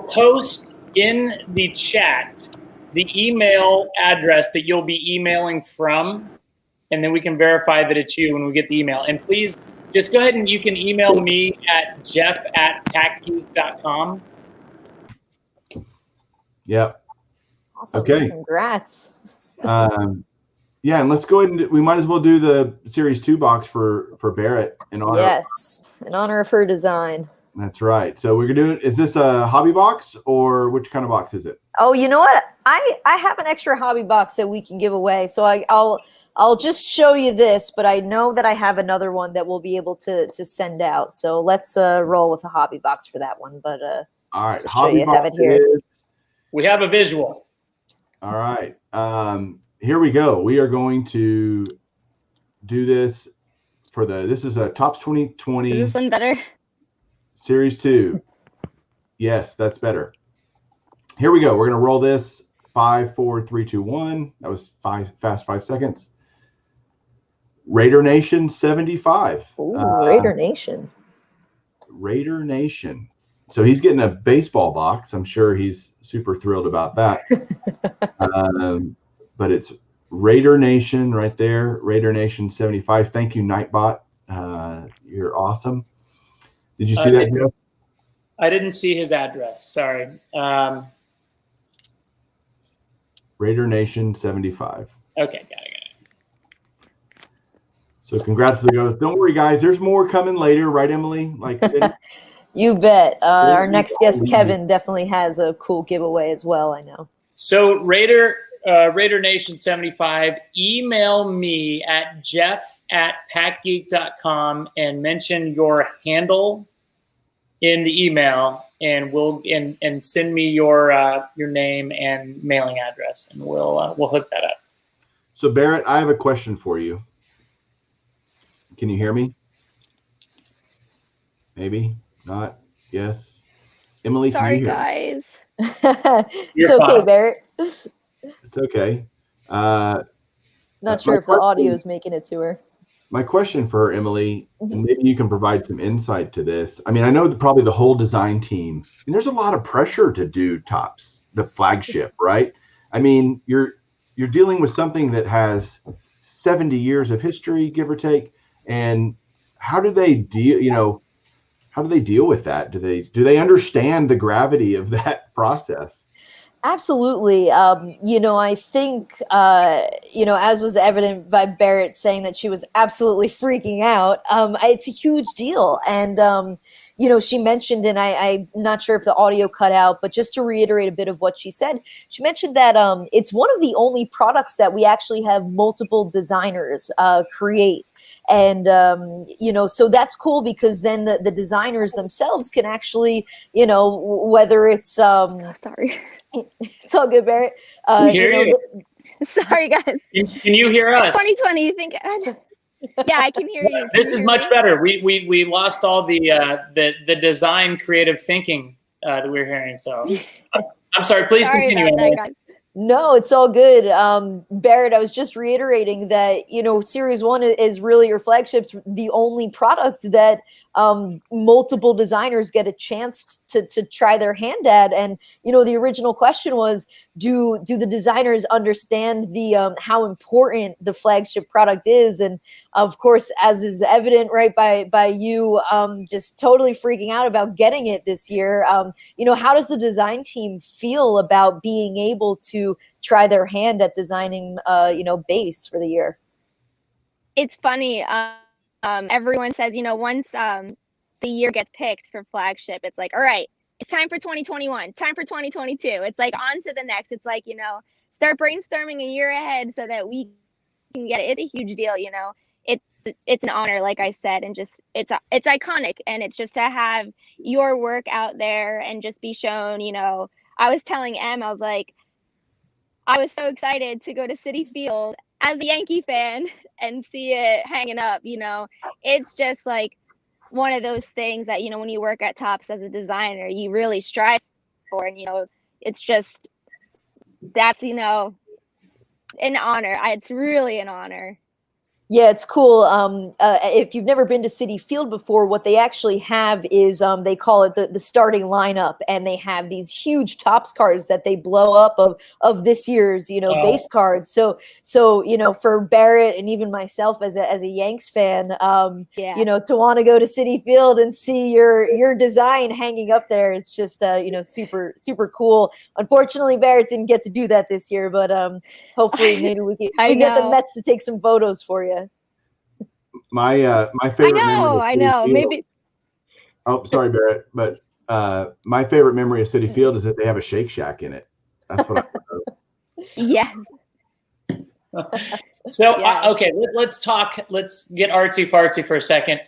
post in the chat the email address that you'll be emailing from, and then we can verify that it's you when we get the email. And please just go ahead and you can email me at jeff@packgeek.com. Yep. Awesome. Okay. Congrats. Yeah, and let's go ahead and we might as well do the Series 2 box for Barrett in honor. Yes, in honor of her design. That's right. So we're gonna do. Is this a hobby box or which kind of box is it? Oh, you know what? I have an extra hobby box that we can give away. So I'll just show you this, but I know that I have another one that we'll be able to send out. So let's roll with a hobby box for that one. But all right, hobby box we have a visual. All right. Here we go. We are going to do this for this is a Topps 2020. Is this one better? Series 2. Yes, that's better. Here we go. We're going to roll this. 5, 4, 3, 2, 1. That was fast 5 seconds. Raider Nation 75. Ooh, Raider Nation. Raider Nation. So he's getting a baseball box. I'm sure he's super thrilled about that. But it's Raider Nation right there. Raider Nation 75. Thank you, Nightbot. You're awesome. Did you see that, Jeff? I didn't see his address. Sorry. Raider Nation 75. Okay, got it. So congrats to the guys. Don't worry, guys. There's more coming later, right, Emily? Like you bet. Our next guest, Kevin, definitely has a cool giveaway as well. I know. So Raider Nation 75, email me at jeff@packgeek.com and mention your handle in the email, and we'll and send me your name and mailing address, and we'll hook that up. So Barrett, I have a question for you. Can you hear me? Maybe not. Yes. Emily, Sorry, can you hear guys. It's okay, Barrett. me? It's okay. Not sure if the audio is making it to her. My question for her, Emily, and maybe you can provide some insight to this. I mean, I know that probably the whole design team, and there's a lot of pressure to do Tops, the flagship, right? I mean, you're dealing with something that has 70 years of history, give or take. And how do they deal, you know, how do they deal with that? Do they understand the gravity of that process? Absolutely. You know, I think, you know, as was evident by Barrett saying that she was absolutely freaking out, it's a huge deal. And, you know, she mentioned, and I'm not sure if the audio cut out, but just to reiterate a bit of what she said, she mentioned that it's one of the only products that we actually have multiple designers create. And, you know, so that's cool because then the designers themselves can actually, you know, whether it's, Sorry. it's all good, Barrett. Sorry, guys. Can you hear us? 2020, you think? Yeah, I can hear you. This is much better. We lost all the design creative thinking that we were hearing. So I'm sorry. Please continue. About that, guys. No, it's all good. Barrett, I was just reiterating that, you know, Series 1 is really your flagship's the only product that multiple designers get a chance to try their hand at. And, you know, the original question was, do the designers understand the how important the flagship product is? And of course, as is evident, right, by you just totally freaking out about getting it this year, you know, how does the design team feel about being able to try their hand at designing, you know, base for the year? It's funny. Everyone says, you know, once the year gets picked for flagship, it's like, all right, it's time for 2021, time for 2022. It's like on to the next. It's like, you know, start brainstorming a year ahead so that we can get it. It's a huge deal, you know. It's an honor, like I said, and just it's iconic, and it's just to have your work out there and just be shown. You know, I was telling Em, I was like, I was so excited to go to Citi Field as a Yankee fan and see it hanging up. You know, it's just like one of those things that, you know, when you work at Topps as a designer, you really strive for, and, you know, it's just, that's, you know, an honor. It's really an honor. Yeah, it's cool. If you've never been to Citi Field before, what they actually have is they call it the starting lineup, and they have these huge Topps cards that they blow up of this year's, you know, base cards. So you know, for Barrett and even myself as a Yanks fan, you know, to want to go to Citi Field and see your design hanging up there, it's just you know, super cool. Unfortunately, Barrett didn't get to do that this year, but hopefully maybe we get the Mets to take some photos for you. My favorite memory. I know. Maybe. Oh, sorry, Barrett, but my favorite memory of Citi Field is that they have a Shake Shack in it. That's what I know. Yes. So okay, let's talk. Let's get artsy fartsy for a second.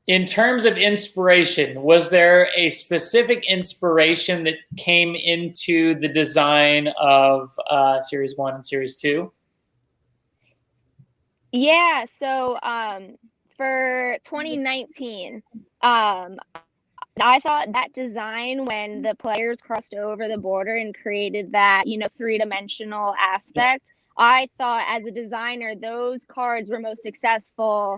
In terms of inspiration, was there a specific inspiration that came into the design of Series 1 and Series 2? Yeah, so for 2019, I thought that design, when the players crossed over the border and created that, you know, three-dimensional aspect, I thought as a designer, those cards were most successful.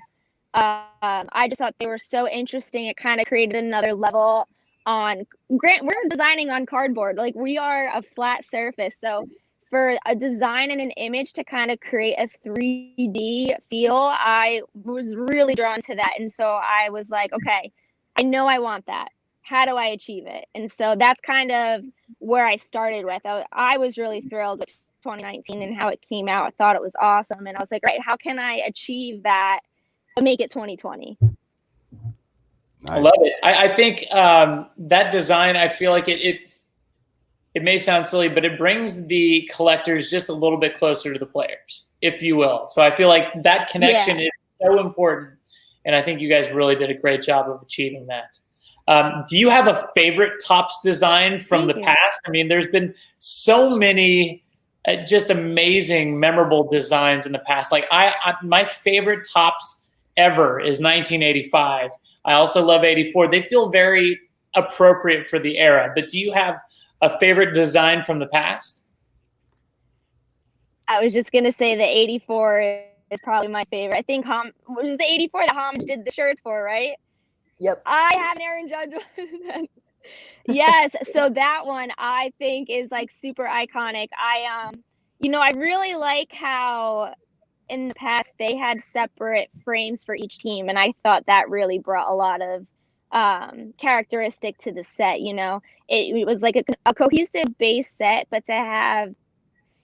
I just thought they were so interesting. It kind of created another level on, we're designing on cardboard. Like, we are a flat surface, so for a design and an image to kind of create a 3D feel, I was really drawn to that. And so I was like, okay, I know I want that. How do I achieve it? And so that's kind of where I started with. I was really thrilled with 2019 and how it came out. I thought it was awesome. And I was like, right, how can I achieve that but make it 2020? Nice. I love it. I think that design, I feel like it may sound silly, but it brings the collectors just a little bit closer to the players, if you will. So I feel like that connection is so important. And I think you guys really did a great job of achieving that. Do you have a favorite Topps design from the past? I mean, there's been so many just amazing, memorable designs in the past. Like my favorite Topps ever is 1985. I also love 84. They feel very appropriate for the era. But do you have a favorite design from the past? I was just gonna say the 84 is probably my favorite. I think was the 84 that Homage did the shirts for, right? Yep. I have an Aaron Judge one. Yes, so that one I think is like super iconic. I really like how in the past they had separate frames for each team, and I thought that really brought a lot of characteristic to the set. It was like a cohesive base set, but to have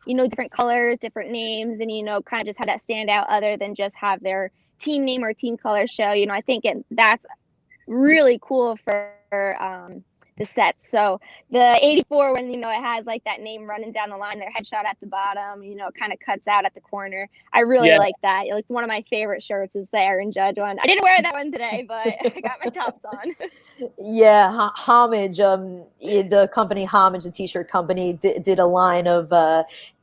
different colors, different names, and kind of just have that stand out other than just have their team name or team color show. I think that's really cool for the sets. So the 84, when it has like that name running down the line, their headshot at the bottom, it kind of cuts out at the corner. I really like that. Like one of my favorite shirts is the Aaron Judge one. I didn't wear that one today, but I got my Topps on. Yeah, Homage, the company Homage, the t-shirt company, did a line of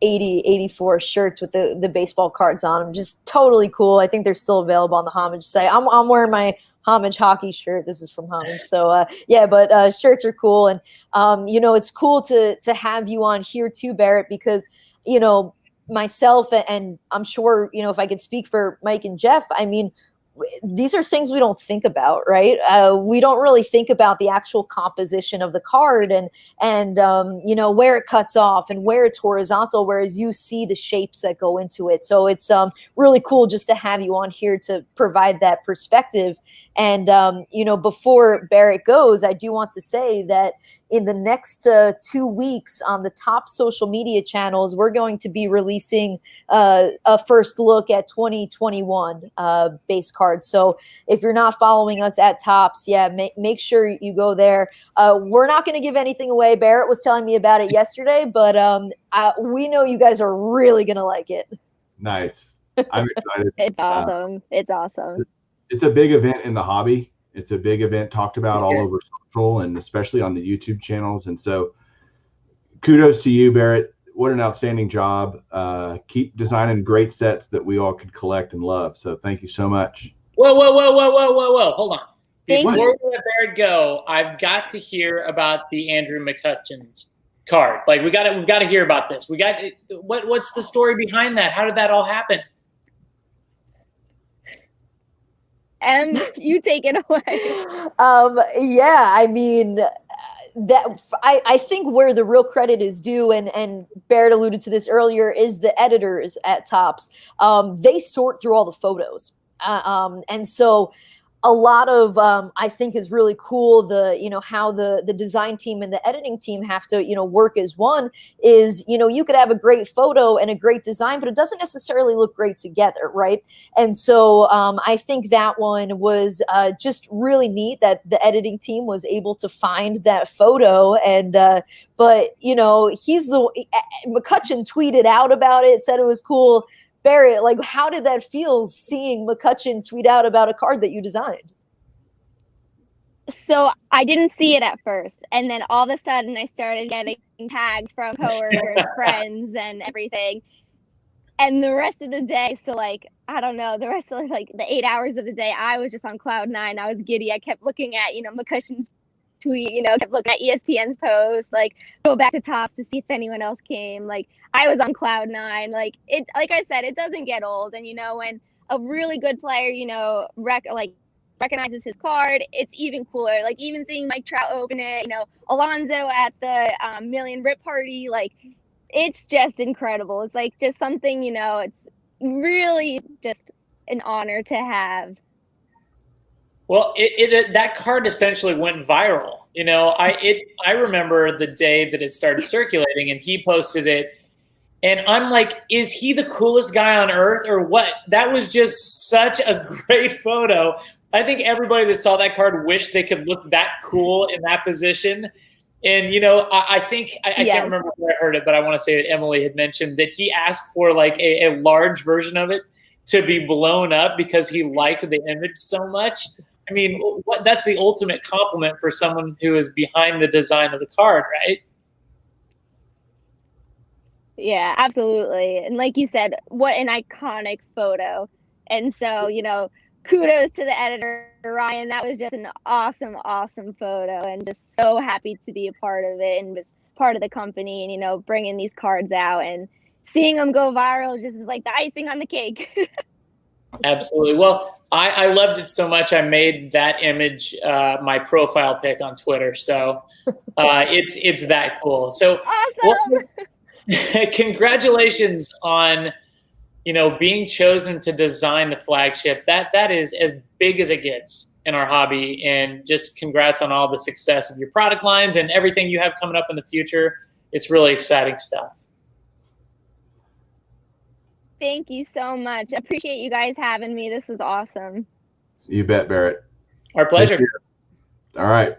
84 shirts with the baseball cards on them. Just totally cool. I think they're still available on the Homage site. I'm wearing my Homage hockey shirt. This is from Homage. So yeah, but shirts are cool. And it's cool to have you on here too, Barrett, because myself and I'm sure if I could speak for Mike and Jeff, I mean, these are things we don't think about, right? We don't really think about the actual composition of the card and where it cuts off and where it's horizontal, whereas you see the shapes that go into it. So it's really cool just to have you on here to provide that perspective. And before Barrett goes, I do want to say that in the next 2 weeks on the top social media channels, we're going to be releasing a first look at 2021 base cards. So if you're not following us at Topps, make sure you go there. We're not going to give anything away. Barrett was telling me about it yesterday, but we know you guys are really going to like it. Nice. I'm excited. It's awesome. It's awesome. It's a big event in the hobby. It's a big event talked about all over social and especially on the YouTube channels. And so kudos to you, Barrett. What an outstanding job. Keep designing great sets that we all could collect and love. So thank you so much. Whoa. Hold on. Before we let Barrett go, I've got to hear about the Andrew McCutcheon's card. Like we've got to hear about this. What's the story behind that? How did that all happen? You take it away. Yeah, I mean, that I think where the real credit is due, and Barrett alluded to this earlier, is the editors at Topps. They sort through all the photos, and so a lot of I think is really cool. How the design team and the editing team have to work as one. Is you could have a great photo and a great design, but it doesn't necessarily look great together, right? And so I think that one was just really neat that the editing team was able to find that photo. And but McCutcheon tweeted out about it, said it was cool. Barrett, like, how did that feel seeing McCutcheon tweet out about a card that you designed? So I didn't see it at first. And then all of a sudden I started getting tags from coworkers, friends, and everything. And the rest of the day, so like, I don't know, the rest of like the 8 hours of the day, I was just on cloud nine. I was giddy. I kept looking at, McCutcheon's tweet, kept looking at ESPN's post, like go back to Topps to see if anyone else came. Like I was on cloud nine. Like I said, it doesn't get old. And when a really good player, recognizes his card, it's even cooler. Like even seeing Mike Trout open it, Alonso at the Million Rip Party, like it's just incredible. It's like just something, it's really just an honor to have. Well, that card essentially went viral. I remember the day that it started circulating, and he posted it, and I'm like, is he the coolest guy on earth or what? That was just such a great photo. I think everybody that saw that card wished they could look that cool in that position. And I think I can't remember where I heard it, but I want to say that Emily had mentioned that he asked for like a large version of it to be blown up because he liked the image so much. I mean, that's the ultimate compliment for someone who is behind the design of the card, right? Yeah, absolutely. And like you said, what an iconic photo. And so, you know, kudos to the editor, Ryan. That was just an awesome, awesome photo, and just so happy to be a part of it and just part of the company, and, you know, bringing these cards out and seeing them go viral just is like the icing on the cake. Absolutely. Well, I loved it so much, I made that image my profile pic on Twitter. So it's that cool. So Awesome. Well, congratulations on, you know, being chosen to design the flagship. That is as big as it gets in our hobby, and just congrats on all the success of your product lines and everything you have coming up in the future. It's really exciting stuff. Thank you so much. Appreciate you guys having me. This was awesome. You bet, Barrett. Our pleasure. All right.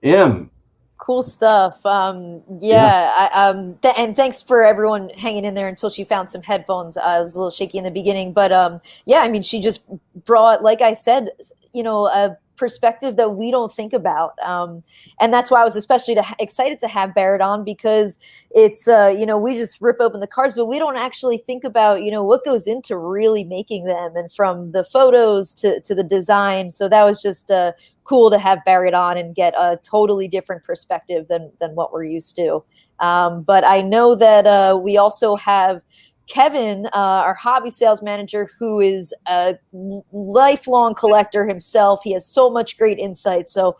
Em. Cool stuff. Yeah. And thanks for everyone hanging in there until she found some headphones. I was a little shaky in the beginning, but yeah, I mean, she just brought, like I said, you know, a perspective that we don't think about. And that's why I was especially excited to have Barrett on, because it's, you know, we just rip open the cards, but we don't actually think about, you know, what goes into really making them, and from the photos to the design. So that was just cool to have Barrett on and get a totally different perspective than what we're used to. But I know that we also have Kevin, our hobby sales manager, who is a lifelong collector himself. He has so much great insight. So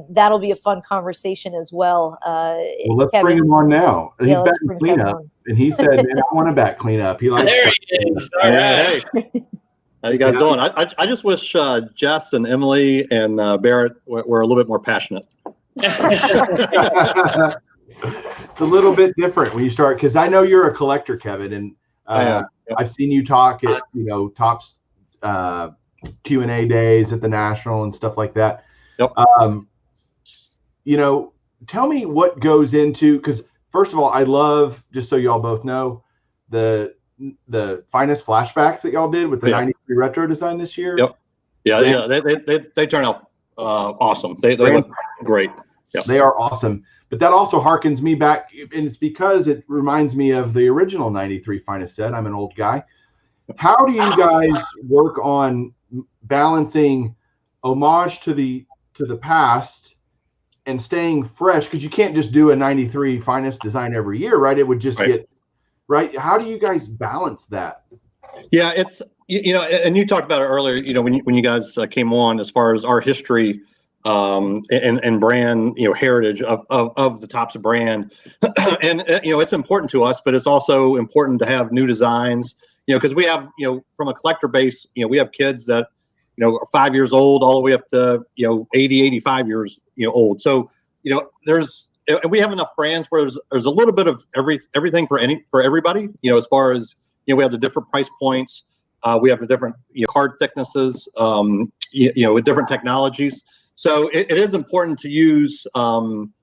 that'll be a fun conversation as well. Well, let's Kevin, bring him on now. He's back in cleanup. And he said, man, I want a back cleanup. He likes there he is. All right. Hey. How you guys doing? I just wish Jess and Emily and Barrett were a little bit more passionate. It's a little bit different when you start, because I know you're a collector, Kevin, and I've seen you talk at, you know, Topps Q&A days at the National and stuff like that. Yep. You know, tell me what goes into, because first of all, I love, just so y'all both know, the finest flashbacks that y'all did with the 93 retro design this year. Yep. Yeah. They turn out awesome. They look great. Yep. They are awesome. But that also harkens me back, and it's because it reminds me of the original 93 finest set. I'm an old guy. How do you guys work on balancing homage to the past and staying fresh? Because you can't just do a 93 finest design every year, right? It would just get right. How do you guys balance that? Yeah, it's, you know, and you talked about it earlier, you know, when you guys came on, as far as our history and brand, you know, heritage of the Topps brand. And, you know, it's important to us, but it's also important to have new designs, you know, because we have, you know, from a collector base, you know, we have kids that, you know, are 5 years old all the way up to, you know, 80, 85 years, you know, old. So, you know, we have enough brands where there's a little bit of everything for everybody, you know, as far as, you know, we have the different price points, we have the different, you know, card thicknesses, you know, with different technologies. So it is important to use some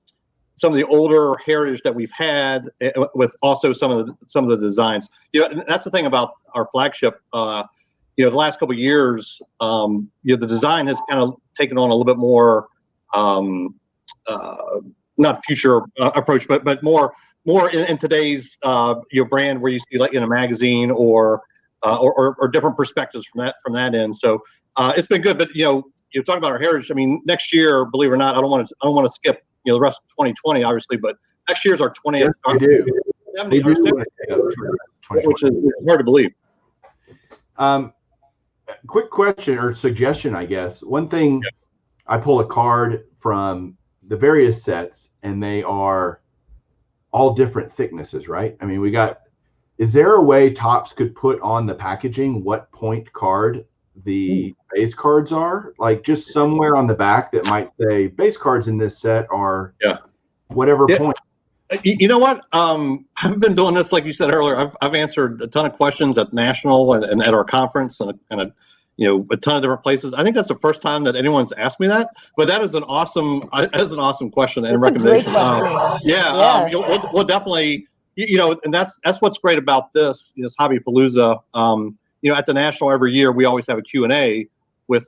of the older heritage that we've had with also some of the designs. You know, that's the thing about our flagship. You know, the last couple of years, you know, the design has kind of taken on a little bit more, not future approach, but more in today's you know, brand, where you see like in a magazine or different perspectives from that end. So it's been good, but you know. You're talking about our heritage. I mean, next year, believe it or not, I don't want to skip, you know, the rest of 2020, obviously, but next year's our 20th. Yes, we do. Which is hard to believe. Quick question or suggestion, I guess. One thing, I pull a card from the various sets, and they are all different thicknesses, right? I mean, is there a way Topps could put on the packaging what point card the base cards are, like just somewhere on the back that might say base cards in this set are whatever point? You know what? I've been doing this, like you said earlier. I've answered a ton of questions at National and at our conference and you know, a ton of different places. I think that's the first time that anyone's asked me that, but that is an awesome question and recommendation. We'll definitely, you know, and that's what's great about this Hobbypalooza. You know, at the National every year, we always have a Q&A, with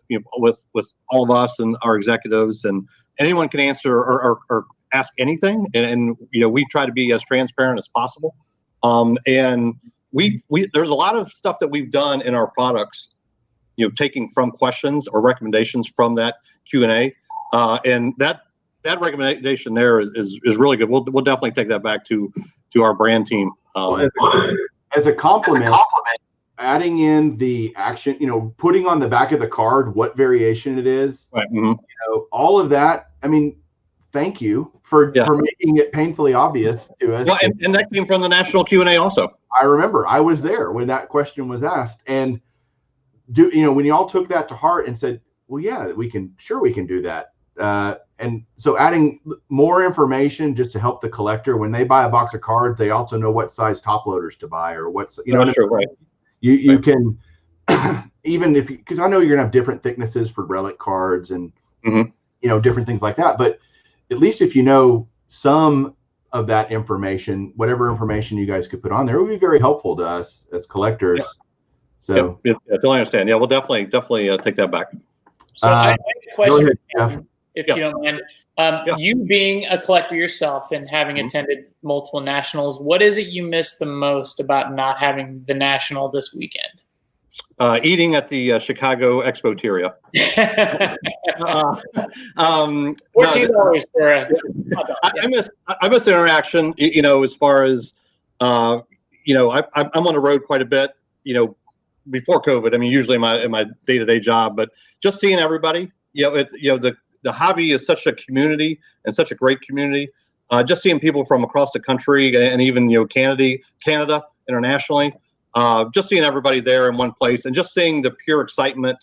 all of us and our executives, and anyone can answer or ask anything, and we try to be as transparent as possible. And we there's a lot of stuff that we've done in our products, taking from questions or recommendations from that Q&A, and that recommendation there is really good. We'll definitely take that back to our brand team. As a compliment, adding in the action, putting on the back of the card what variation it is, right. Mm-hmm. All of that. I mean, thank you for making it painfully obvious to us. Well, and that came from the national Q&A also. I remember I was there when that question was asked, and when you all took that to heart and said, well, yeah, we can do that. And so adding more information just to help the collector when they buy a box of cards, they also know what size top loaders to buy, or what's, right. You can, even if, because I know you're gonna have different thicknesses for relic cards and, different things like that. But at least if you know some of that information, whatever information you guys could put on there, it would be very helpful to us as collectors. So I totally understand. Yeah, we'll definitely take that back. So I have a question, ahead, if you don't mind. You being a collector yourself and having attended multiple nationals, what is it you miss the most about not having the national this weekend? Eating at the Chicago Expoteria. $14 for a I miss the interaction. As far as I'm on the road quite a bit. Before COVID, I mean, usually in my day-to-day job, but just seeing everybody. The hobby is such a community and such a great community. Just seeing people from across the country and even Canada internationally. Just seeing everybody there in one place, and just seeing the pure excitement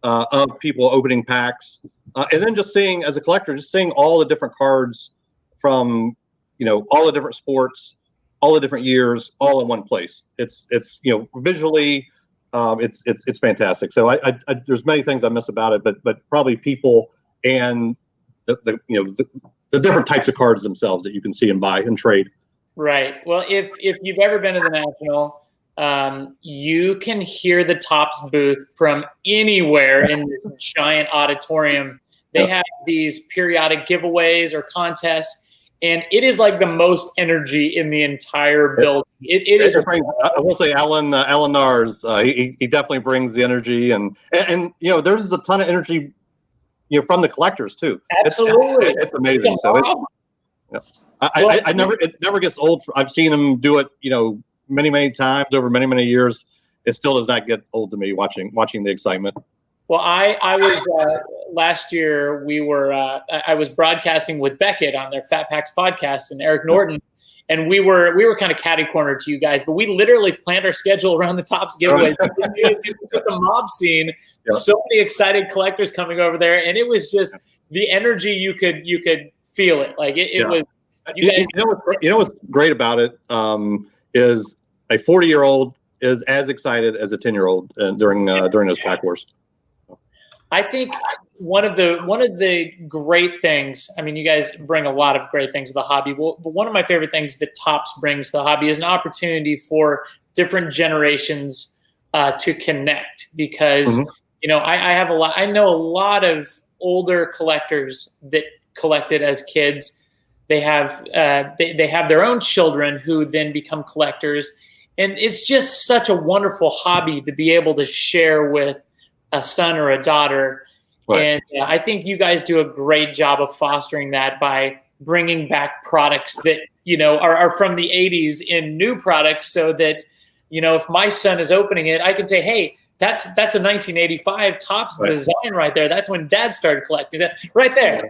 of people opening packs, and then just seeing, as a collector, just seeing all the different cards from all the different sports, all the different years, all in one place. It's visually, it's fantastic. So I there's many things I miss about it, but probably people and the different types of cards themselves that you can see and buy and trade. Right. Well, if you've ever been to the national, you can hear the Topps booth from anywhere in this giant auditorium. They have these periodic giveaways or contests, and it is like the most energy in the entire building. It is. I will say, Alan Nars, he definitely brings the energy, and there's a ton of energy, from the collectors too. Absolutely, it's amazing. It never gets old. I've seen him do it, many times over many years. It still does not get old to me watching the excitement. Well, I was last year. I was broadcasting with Beckett on their Fat Packs podcast and Eric Norton, and we were kind of catty cornered to you guys, but we literally planned our schedule around the Topps giveaway. With the mob scene, so many excited collectors coming over there, and it was just the energy. You could feel it. Like it was. What's great about it is a 40-year-old is as excited as a 10-year-old during those pack wars. I think one of the great things, I mean, you guys bring a lot of great things to the hobby, but one of my favorite things that Topps brings to the hobby is an opportunity for different generations to connect, because I know a lot of older collectors that collected as kids. They have their own children who then become collectors, and it's just such a wonderful hobby to be able to share with a son or a daughter. Right. And I think you guys do a great job of fostering that by bringing back products that are from the 80s in new products, so that if my son is opening it, I can say, hey, that's a 1985 Topps design right there. That's when Dad started collecting that right there.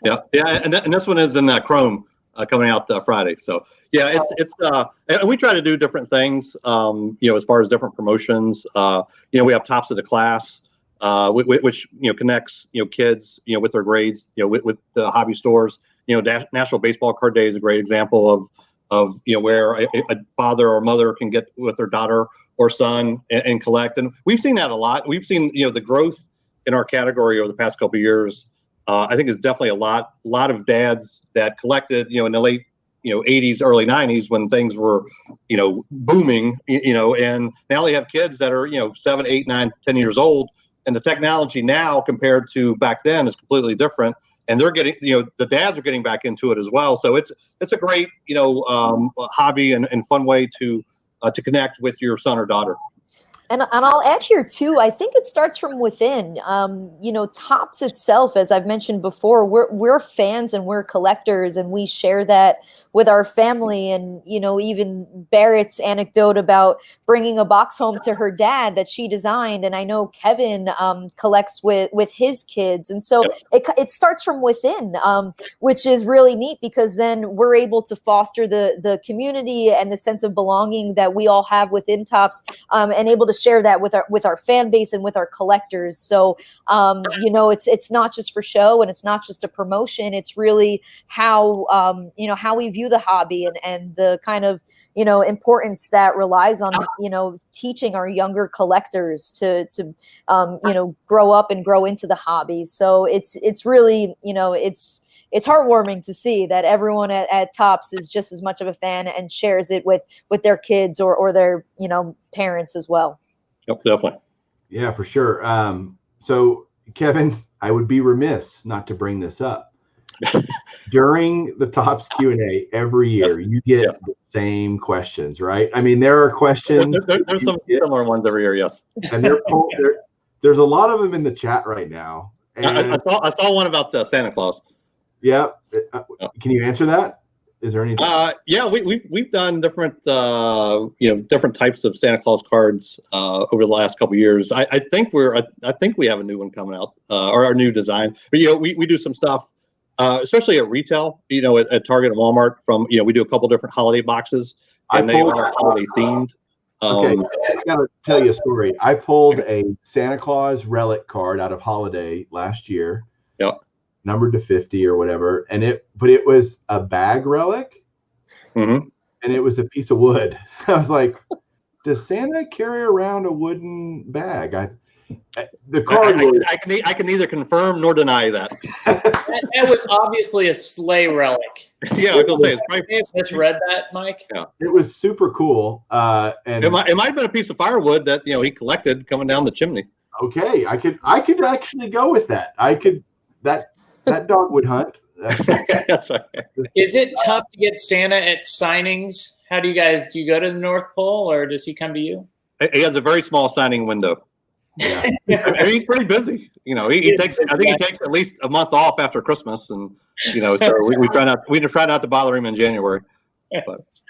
Yeah, and this one is in chrome, coming out Friday. So yeah, it's and we try to do different things. As far as different promotions. We have Topps of the Class, which connects kids with their grades with the hobby stores. National Baseball Card Day is a great example of where a father or mother can get with their daughter or son and collect. And we've seen that a lot. We've seen, the growth in our category over the past couple of years. I think is definitely a lot of dads that collected, in the late, 80s, early 90s when things were, booming, and now they have kids that are, 7, 8, 9, 10 years old and the technology now compared to back then is completely different. And they're getting, the dads are getting back into it as well. So it's a great, hobby and fun way to connect with your son or daughter. And I'll add here too, I think it starts from within. Topps itself, as I've mentioned before, we're fans and we're collectors, and we share that with our family. And, even Barrett's anecdote about bringing a box home to her dad that she designed. And I know Kevin collects with his kids. And so it starts from within, which is really neat, because then we're able to foster the community and the sense of belonging that we all have within Topps, and able to share that with our fan base and with our collectors. So it's not just for show, and it's not just a promotion. It's really how how we view the hobby, and the kind of importance that relies on teaching our younger collectors to grow up and grow into the hobby. So it's really it's heartwarming to see that everyone at Topps is just as much of a fan and shares it with their kids or their parents as well. Yep, definitely. Yeah, for sure. So Kevin, I would be remiss not to bring this up. During the Topps Q&A every year, you get the same questions, right? I mean, there are questions. There's some similar ones every year, yes. And there's a lot of them in the chat right now. And I saw one about Santa Claus. Yeah. Can you answer that? Is there anything? Yeah, we've done different different types of Santa Claus cards over the last couple of years. I think we have a new one coming out, or our new design. But we do some stuff, especially at retail. At Target and Walmart. We do a couple different holiday boxes, and they are holiday themed. Okay, I gotta tell you a story. I pulled a Santa Claus relic card out of Holiday last year. Yep. Numbered to 50 or whatever, but it was a bag relic, and it was a piece of wood. I was like, does Santa carry around a wooden bag? The card. I can neither confirm nor deny that. that was obviously a sleigh relic. Yeah, I was gonna say it's probably. Let's read that, Mike. Yeah, it was super cool. And it might have been a piece of firewood that he collected coming down the chimney. Okay, I could actually go with that. That dog would hunt. That's right. Is it tough to get Santa at signings? How do you go to the North Pole, or does he come to you? He has a very small signing window. Yeah. He's pretty busy. He takes at least a month off after Christmas, and so we try not to bother him in January. But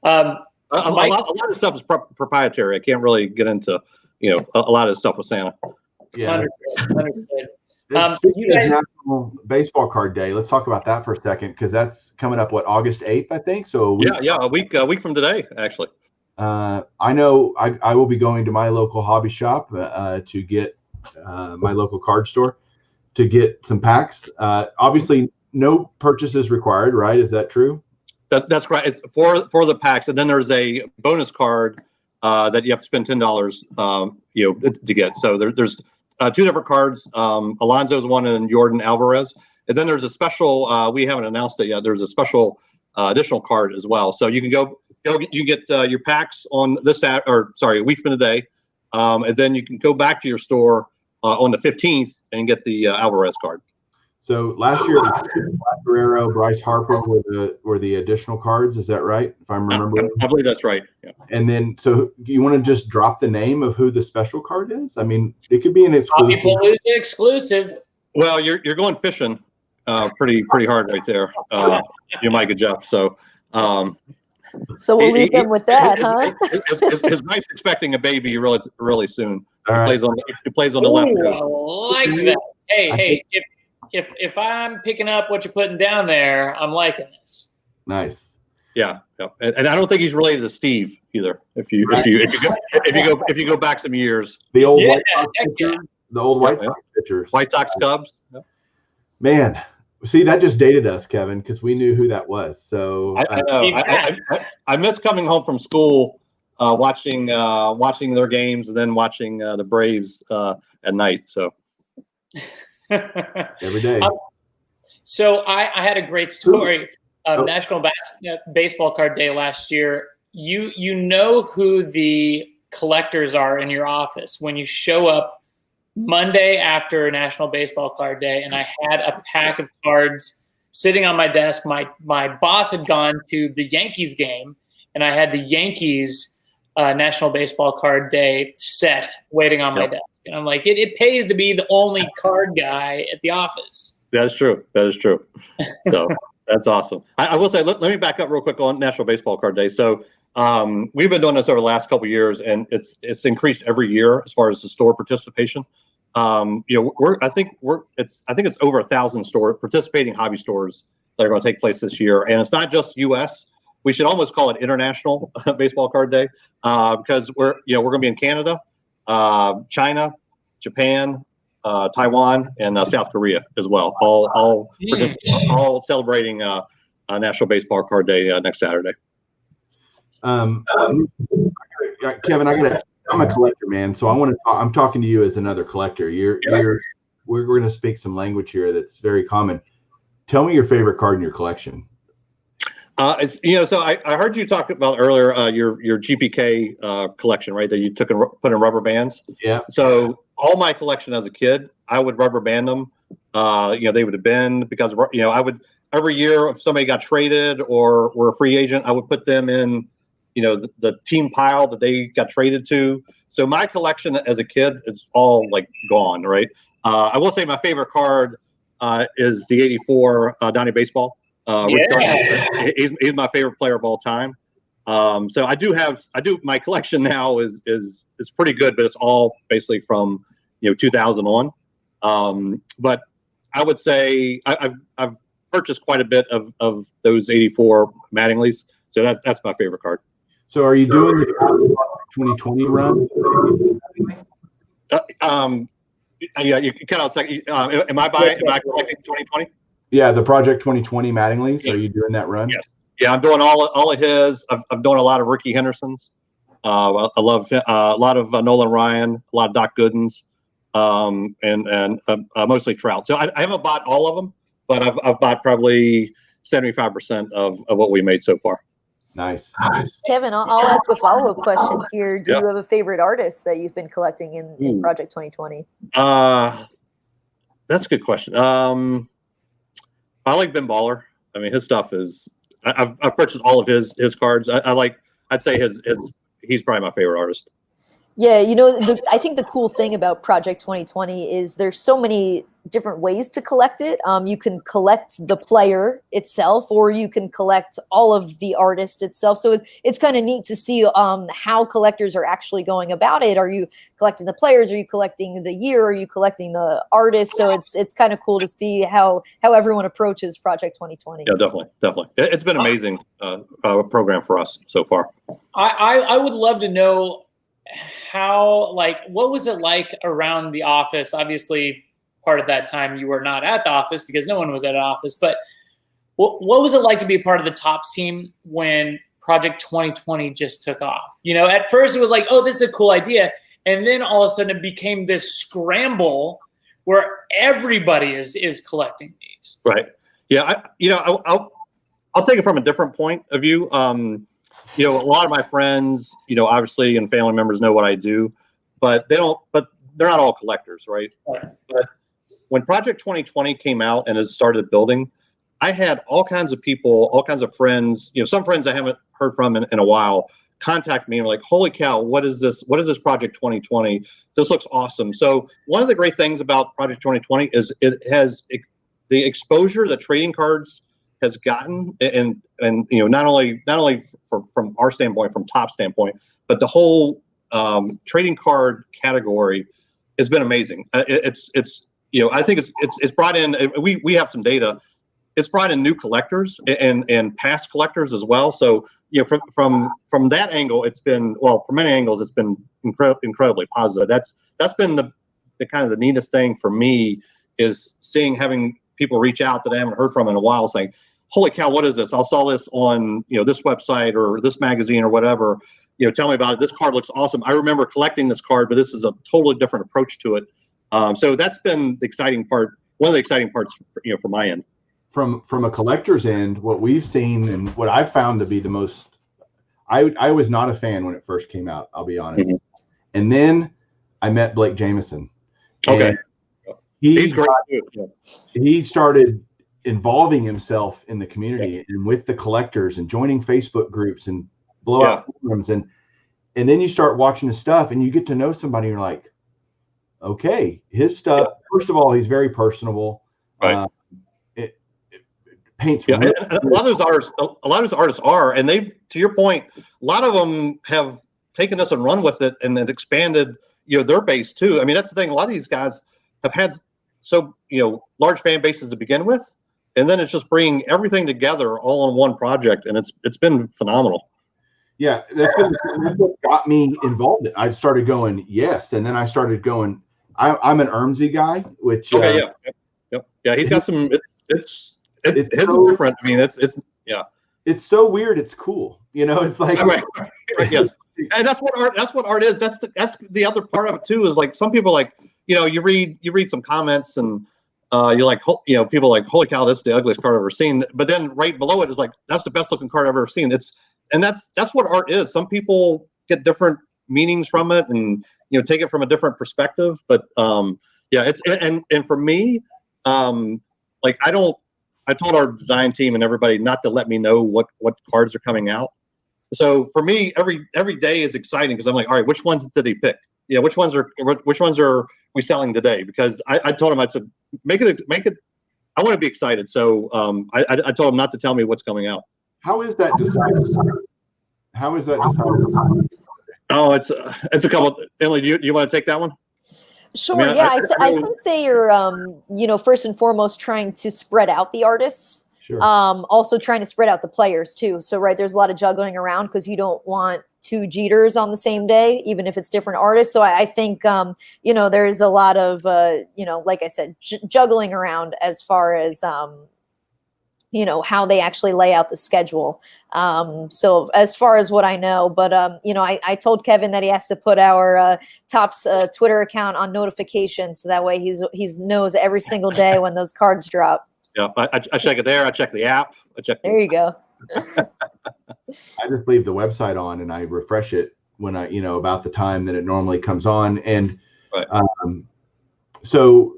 a lot of stuff is proprietary. I can't really get into a lot of stuff with Santa. Yeah. Understood. You guys, National Baseball Card Day. Let's talk about that for a second, because that's coming up. What, August 8th, I think. So a week from today, actually. I know I will be going to my local hobby shop to get my local card store to get some packs. Obviously, no purchases required, right? Is that true? That's right. It's for the packs, and then there's a bonus card that you have to spend $10, to get. So there's two different cards. Alonso's one and Jordan Alvarez. And then there's a special, we haven't announced it yet. There's a special additional card as well. So you can you get your packs on a week from today. And then you can go back to your store on the 15th and get the Alvarez card. So last year, Guerrero, Bryce Harper were the additional cards. Is that right? If I'm remembering, I believe that's right. Yeah. And then, so you want to just drop the name of who the special card is? I mean, it could be an exclusive. Hobbypalooza exclusive. Well, you're going fishing, pretty hard right there. You Mike and Jeff. So. So we'll leave them with that, huh? His wife's expecting a baby really soon. All He plays on the left. I like that. Hey, if I'm picking up what you're putting down there, I'm liking this. Nice. Yeah. And I don't think he's related to Steve either. If you go back some years. The old White Sox pitcher, the old White Sox pitchers. White Sox Cubs. Yeah. Man, see, that just dated us, Kevin, because we knew who that was. So I know. I miss coming home from school, watching their games, and then watching the Braves at night. So. Every day. So I had a great story. National Baseball Card Day last year. You know who the collectors are in your office when you show up Monday after National Baseball Card Day, and I had a pack of cards sitting on my desk. My boss had gone to the Yankees game, and I had the Yankees National Baseball Card Day set waiting on my desk. And I'm like, it pays to be the only card guy at the office. That is true. That is true. So that's awesome. I will say, let me back up real quick on National Baseball Card Day. So we've been doing this over the last couple of years, and it's increased every year as far as the store participation. I think it's over 1,000 participating hobby stores that are going to take place this year, and it's not just U.S. We should almost call it International Baseball Card Day because we're going to be in Canada, China, Japan, Taiwan, and South Korea as well. All celebrating National Baseball Card Day next Saturday. Kevin, I'm a collector, man. So I'm talking to you as another collector. We're going to speak some language here that's very common. Tell me your favorite card in your collection. So I heard you talk about earlier your GPK collection, right? That you took and put in rubber bands. Yeah. So all my collection as a kid, I would rubber band them. They would have been because I would every year if somebody got traded or were a free agent, I would put them in the team pile that they got traded to. So my collection as a kid is all like gone, right? I will say my favorite card is the '84 Donnie Baseball. He's my favorite player of all time. So I do my collection now is pretty good, but it's all basically from 2000 on. But I would say I've purchased quite a bit of those '84 Mattinglys. So that's my favorite card. So are you doing the 2020 run? Yeah, you cut out a second. Am I collecting 2020? Yeah, the Project 2020 Mattinglys. Are you doing that run? Yes. Yeah, I'm doing all of his. I'm doing a lot of Ricky Hendersons. I love a lot of Nolan Ryan, a lot of Doc Goodens, and mostly Trout. So I haven't bought all of them, but I've bought probably 75% of what we made so far. Nice. Kevin, I'll ask a follow-up question here. Do you have a favorite artist that you've been collecting in Project 2020? That's a good question. I like Ben Baller. I mean, his stuff is. I've purchased all of his cards. I'd say he's probably my favorite artist. Yeah, I think the cool thing about Project 2020 is there's so many different ways to collect it. You can collect the player itself, or you can collect all of the artist itself. So it's kind of neat to see how collectors are actually going about it. Are you collecting the players? Are you collecting the year? Are you collecting the artist? So it's kind of cool to see how everyone approaches Project 2020. Yeah, definitely. It's been an amazing program for us so far. I would love to know what was it like around the office? Obviously, part of that time you were not at the office because no one was at an office, but what was it like to be a part of the Topps team when Project 2020 just took off? At first it was like, oh, this is a cool idea. And then all of a sudden it became this scramble where everybody is collecting these. Right. Yeah. I'll take it from a different point of view. A lot of my friends, obviously, and family members know what I do, but they're not all collectors, right? But when Project 2020 came out and it started building, I had all kinds of people, all kinds of friends, some friends I haven't heard from in a while, contact me and like, holy cow, what is this? What is this Project 2020? This looks awesome. So one of the great things about Project 2020 is it has the exposure that trading cards has gotten, and not only from our standpoint, from Topps standpoint, but the whole trading card category has been amazing. I think it's brought in. We have some data. It's brought in new collectors and past collectors as well. So from that angle, it's been from many angles, it's been incredibly positive. That's been the kind of the neatest thing for me is having people reach out that I haven't heard from in a while saying, holy cow, what is this? I saw this on, this website or this magazine or whatever, tell me about it. This card looks awesome. I remember collecting this card, but this is a totally different approach to it. So that's been the exciting part. One of the exciting parts, from my end. From a collector's end, what we've seen and what I've found to be the most, I was not a fan when it first came out, I'll be honest. Mm-hmm. And then I met Blake Jameson. Okay. And He's great. He started involving himself in the community and with the collectors and joining Facebook groups and blowout forums. And then you start watching his stuff and you get to know somebody. And you're like, okay, his stuff, first of all, he's very personable. Right. It paints. Yeah, and a lot of those artists are, and they've, to your point, a lot of them have taken this and run with it and then expanded, their base too. I mean, that's the thing. A lot of these guys have had large fan bases to begin with, and then it's just bringing everything together all in one project, and it's been phenomenal. Yeah, that's what got me involved. I started going yes, and then I started going. I'm an Ermsey guy, which yeah, he's got some. It's so different. I mean, it's It's so weird. It's cool. It's like right, yes, and that's what art is. That's the other part of it too. Is like some people like you read some comments and you're like people like, holy cow, that's the ugliest card I've ever seen. But then right below it is like, that's the best looking card I've ever seen. That's what art is. Some people get different meanings from it and take it from a different perspective. But it's and for me, I told our design team and everybody not to let me know what cards are coming out. So for me, every day is exciting because I'm like, all right, which ones did he pick? Which ones are we selling today? Because I told him, I said, make it. I want to be excited. So I told him not to tell me what's coming out. How is that decided? Oh, it's a couple. Emily, do you want to take that one? Sure. I think they are, first and foremost, trying to spread out the artists. Sure. Also trying to spread out the players too. So, right, there's a lot of juggling around because you don't want two Jeters on the same day, even if it's different artists. So I think, there's a lot of, like I said, juggling around as far as, how they actually lay out the schedule. So as far as what I know, but, I told Kevin that he has to put our Topps Twitter account on notifications. So that way he's knows every single day when those cards drop. Yeah, I check it there. I check the app. There you go. I just leave the website on and I refresh it when about the time that it normally comes on. And so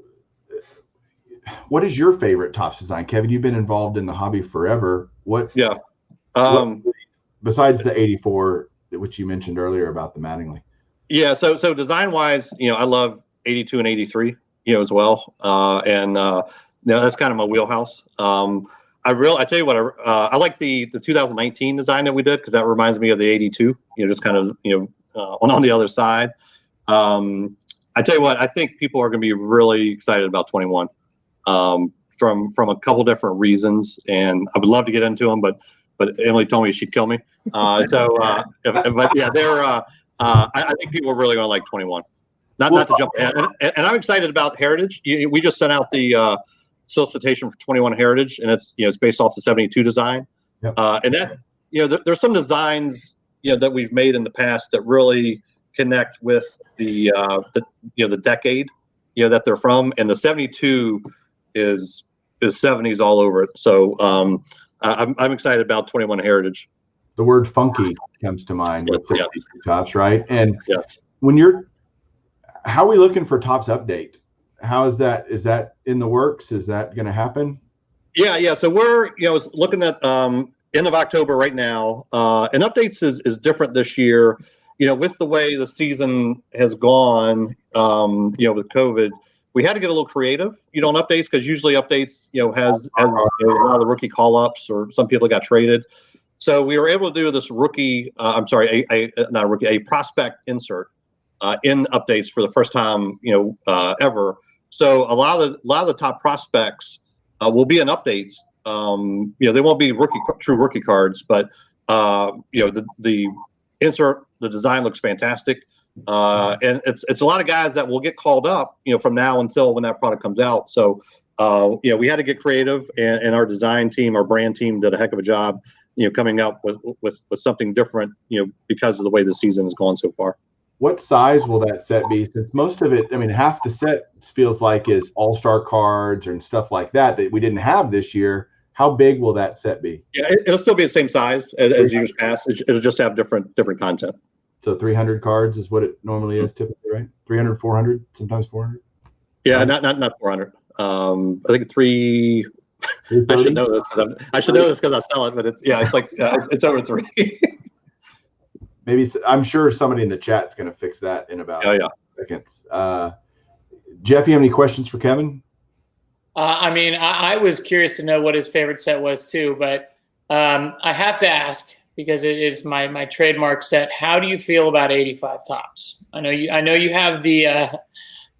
what is your favorite Topps design? Kevin, you've been involved in the hobby forever. What besides the 84, which you mentioned earlier about the Mattingly? Yeah, so design wise, I love 82 and 83, as well. That's kind of my wheelhouse. I tell you what, I like the 2019 design that we did because that reminds me of the 82. Just kind of on the other side. I tell you what, I think people are going to be really excited about 21 from a couple different reasons, and I would love to get into them, but Emily told me she'd kill me. But yeah, I think people are really going to like 21. Not to jump ahead, and I'm excited about Heritage. We just sent out the solicitation for 21 Heritage, and it's based off the 72 design. Yep. And that there's some designs that we've made in the past that really connect with the decade that they're from, and the 72 is 70s all over it. So I'm excited about 21 Heritage. The word funky comes to mind with 72 Topps, right? And yes, how are we looking for Topps update? How is that? Is that in the works? Is that going to happen? Yeah. So we're looking at end of October right now. And updates is different this year. With the way the season has gone, with COVID, we had to get a little creative, on updates, because usually updates, has a lot of the rookie call ups, or some people got traded. So we were able to do this a prospect insert in updates for the first time, ever. So a lot of the top prospects will be in updates. They won't be true rookie cards, but the insert, the design looks fantastic, and it's a lot of guys that will get called up, from now until when that product comes out. So we had to get creative, and our design team, our brand team, did a heck of a job, coming up with something different, because of the way the season has gone so far. What size will that set be? Since most of it, half the set feels like is all-star cards and stuff like that we didn't have this year. How big will that set be? Yeah, it'll still be the same size as years past. It'll just have different content. So 300 cards is what it normally is typically, right? 300, 400, sometimes 400? Yeah, not 400. I think 3. I should know this because I sell it, but it's like it's over 3. Maybe I'm sure somebody in the chat's going to fix that in about seconds. Jeff, you have any questions for Kevin? I mean, I was curious to know what his favorite set was too, but I have to ask because it's my trademark set. How do you feel about 85 tops? I know you have the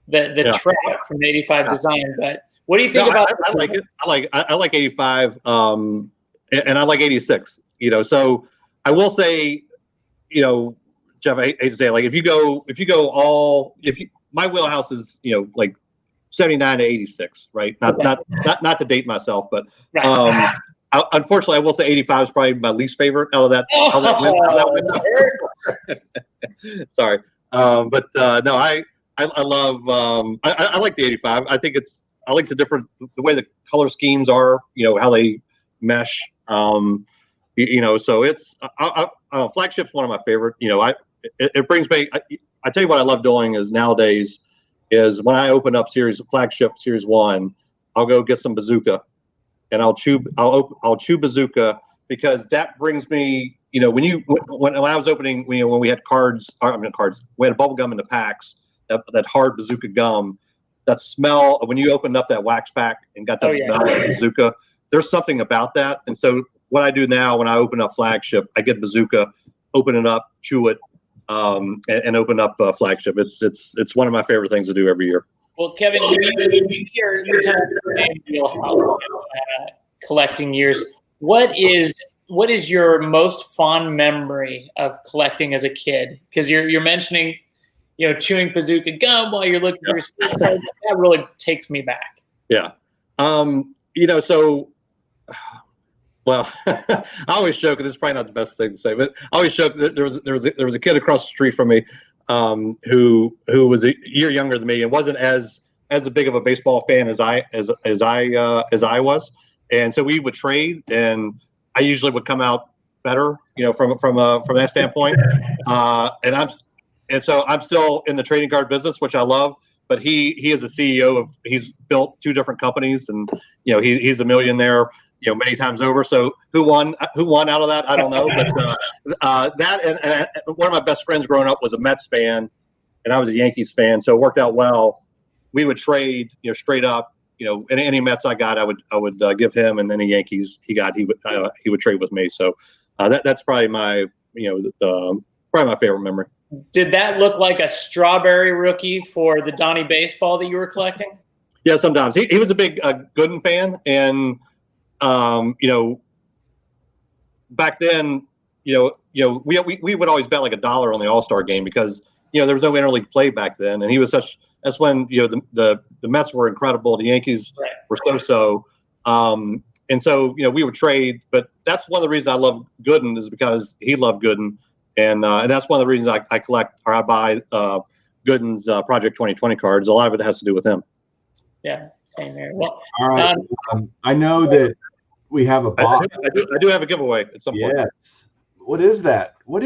track from 85 design, but what do you think about? I like it. I like 85, and I like 86. So I will say, Jeff, I hate to say it, like if you go my wheelhouse is like 79 to 86, right? Not to date myself, but unfortunately, I will say 85 is probably my least favorite out of that. Sorry, but no, I love. I like the 85. I think I like the way the color schemes are. How they mesh. So it's Flagship's one of my favorite. It brings me. I tell you what I love doing is nowadays is when I open up Flagship Series 1, I'll go get some bazooka, and I'll chew bazooka because that brings me. When I was opening, when we had cards, we had bubble gum in the packs. That hard bazooka gum, that smell when you opened up that wax pack and got that smell of bazooka. There's something about that, and so what I do now when I open up Flagship, I get bazooka, open it up, chew it, and open up Flagship. It's one of my favorite things to do every year. Well, Kevin, you're kind of the same wheelhouse, collecting years. What is your most fond memory of collecting as a kid? Because you're mentioning, chewing bazooka gum while you're looking for your sports cards. That really takes me back. Yeah. So, well, I always joke, and this is probably not the best thing to say, but I always joke that there was a kid across the street from me who was a year younger than me and wasn't as big of a baseball fan as I was, and so we would trade, and I usually would come out better, from that standpoint, and so I'm still in the trading card business, which I love. But he is a CEO he's built 2 different companies, and he's a millionaire, many times over. So who won out of that? I don't know. But that and one of my best friends growing up was a Mets fan, and I was a Yankees fan, so it worked out well. We would trade, straight up. Any Mets I got, I would give him, and any Yankees he got, he would trade with me. So that's probably my probably my favorite memory. Did that look like a strawberry rookie for the Donnie baseball that you were collecting? Yeah, sometimes he was a big Gooden fan, and back then, we would always bet like $1 on the All-Star game because there was no interleague play back then, and he was that's when the Mets were incredible, the Yankees were so, and so we would trade. But that's one of the reasons I love Gooden is because he loved Gooden. And that's one of the reasons I collect or I buy Gooden's Project 2020 cards. A lot of it has to do with him. Yeah, same here. Well, all right. I know that we have a box. I do have a giveaway at some point. Yes. What is that? So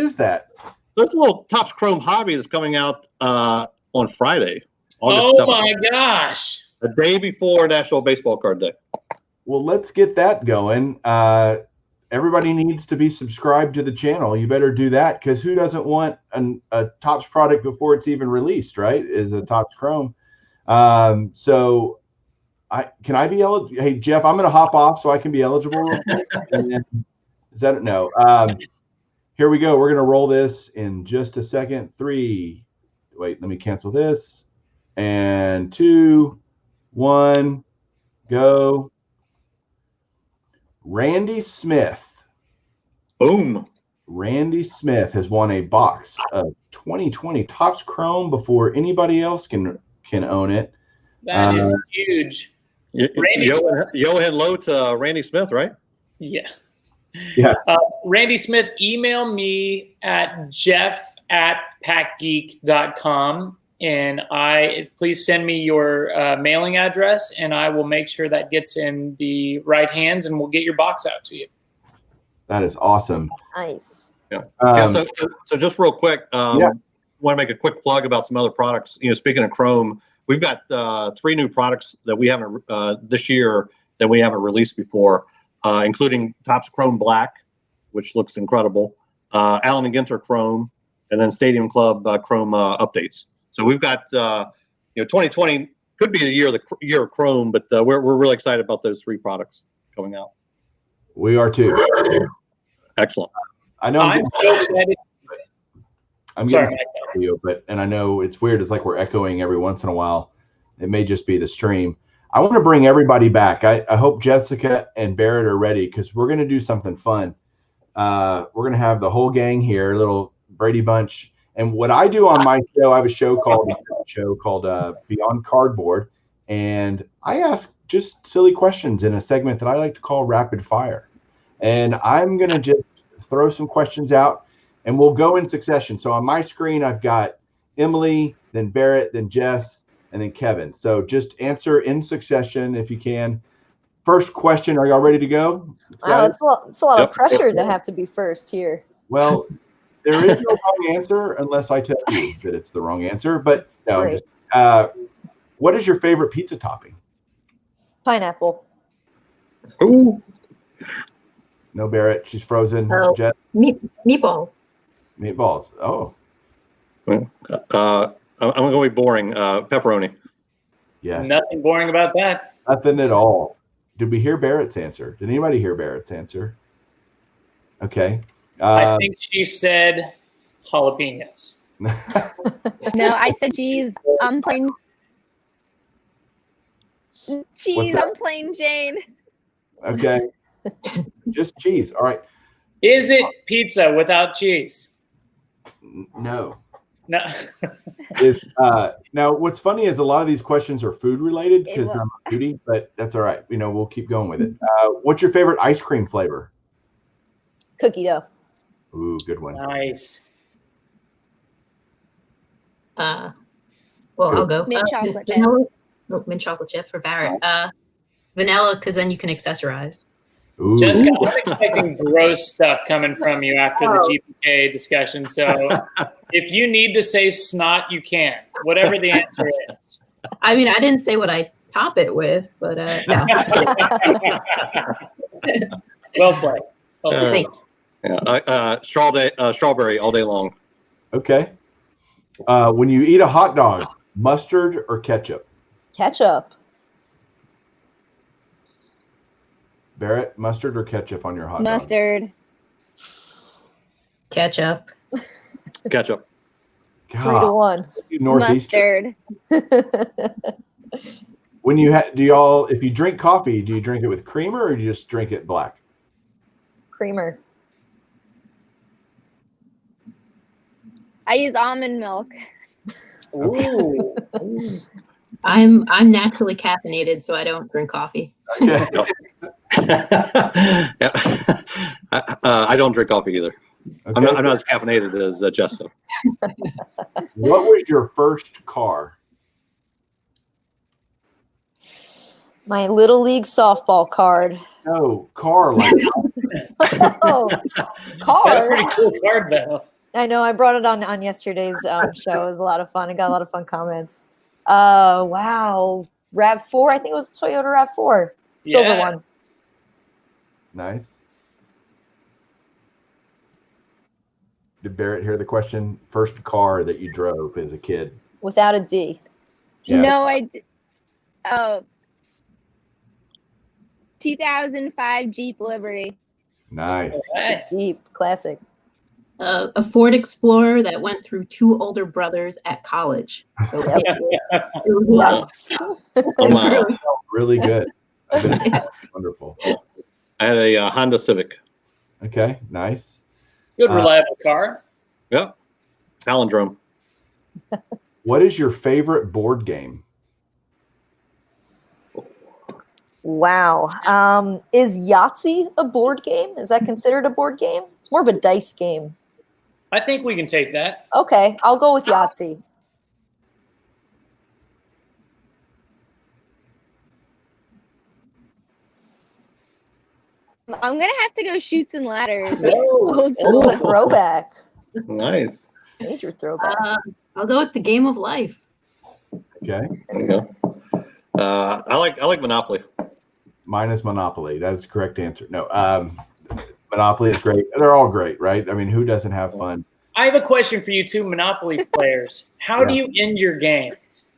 it's a little Topps Chrome Hobby that's coming out on Friday. August 7th, my gosh. The day before National Baseball Card Day. Well, let's get that going. Everybody needs to be subscribed to the channel. You better do that because who doesn't want a Topps product before it's even released, right? Is a Topps Chrome. So can I be eligible? Hey, Jeff, I'm going to hop off so I can be eligible real quick. And then, is that no? Here we go. We're going to roll this in just a second. 3. Wait, let me cancel this. And 2, 1, go. Randy Smith. Boom. Randy Smith has won a box of 2020 Topps Chrome before anybody else can own it. That is huge. Yo hello to Randy Smith, right? Yeah. Yeah. Randy Smith, email me at jeff@packgeek.com. And please send me your mailing address, and I will make sure that gets in the right hands, and we'll get your box out to you. That is awesome. Nice. Yeah. So just real quick, want to make a quick plug about some other products. Speaking of Chrome, we've got 3 new products that we haven't this year that we haven't released before, including Topps Chrome Black, which looks incredible, Allen and Ginter Chrome, and then Stadium Club Chrome updates. So we've got 2020 could be the year of Chrome, but we're really excited about those 3 products coming out. We are too. Excellent. I know I'm so excited. I'm Sorry, getting audio, and I know it's weird. It's like we're echoing every once in a while. It may just be the stream. I want to bring everybody back. I hope Jessica and Barrett are ready because we're going to do something fun. We're going to have the whole gang here, a little Brady Bunch. And what I do on my show, I have a show called Beyond Cardboard, and I ask just silly questions in a segment that I like to call Rapid Fire. And I'm going to just throw some questions out, and we'll go in succession. So on my screen, I've got Emily, then Barrett, then Jess, and then Kevin. So just answer in succession if you can. First question, are y'all ready to go? Wow, it's a lot of pressure to have to be first here. Well, there is no wrong answer unless I tell you that it's the wrong answer. But no, what is your favorite pizza topping? Pineapple. Ooh. No, Barrett. She's frozen. Oh, Jess? Meatballs. Meatballs. Oh. I'm going to be boring. Pepperoni. Yes. Nothing boring about that. Nothing at all. Did we hear Barrett's answer? Did anybody hear Barrett's answer? Okay. I think she said jalapenos. No, I said cheese. I'm plain cheese. I'm plain Jane. Okay. Just cheese. All right. Is it pizza without cheese? No. No. Now, what's funny is a lot of these questions are food related because I'm a foodie, but that's all right. We'll keep going with it. What's your favorite ice cream flavor? Cookie dough. Ooh, good one. Nice. Well, I'll go. Mint chocolate chip. Vanilla, mint chocolate chip for Barrett. Vanilla, because then you can accessorize. Ooh. Jessica, I'm expecting gross stuff coming from you after the GPK discussion. So if you need to say snot, you can. Whatever the answer is. I mean, I didn't say what I top it with, but no. Well played. Thank you. Yeah, strawberry all day long. Okay. When you eat a hot dog, mustard or ketchup? Ketchup. Barrett, mustard or ketchup on your hot dog? Mustard. Ketchup. Ketchup. 3-1. Mustard. When you if you drink coffee, do you drink it with creamer or do you just drink it black? Creamer. I use almond milk. Ooh. I'm naturally caffeinated, so I don't drink coffee. Okay. I don't drink coffee either. Okay. I'm not as caffeinated as Jess. What was your first car? My Little League softball card. No, car. Like Oh, That's a card. pretty cool card, though. I know. I brought it on yesterday's show. It was a lot of fun. I got a lot of fun comments. Wow. RAV4. I think it was a Toyota RAV4. Silver one. Nice. Did Barrett hear the question? First car that you drove as a kid? Without a D. Yeah. No, oh, 2005 Jeep Liberty. Nice. Right. Jeep. Classic. A Ford Explorer that went through 2 older brothers at college. So Yep. it was Wow. Really good. Wonderful. I had a Honda Civic. Okay, nice. Good, reliable car. Yeah. Palindrome. What is your favorite board game? Wow. Is Yahtzee a board game? Is that considered a board game? It's more of a dice game. I think we can take that. Okay, I'll go with Yahtzee. I'm gonna have to go Chutes and Ladders. Whoa. Oh, throwback. Nice. Major throwback. I'll go with the Game of Life. Okay. There you go. I like Monopoly. Mine is Monopoly. That's the correct answer. No, Monopoly is great. They're all great, right? I mean, who doesn't have fun? I have a question for you two Monopoly players. How do you end your games?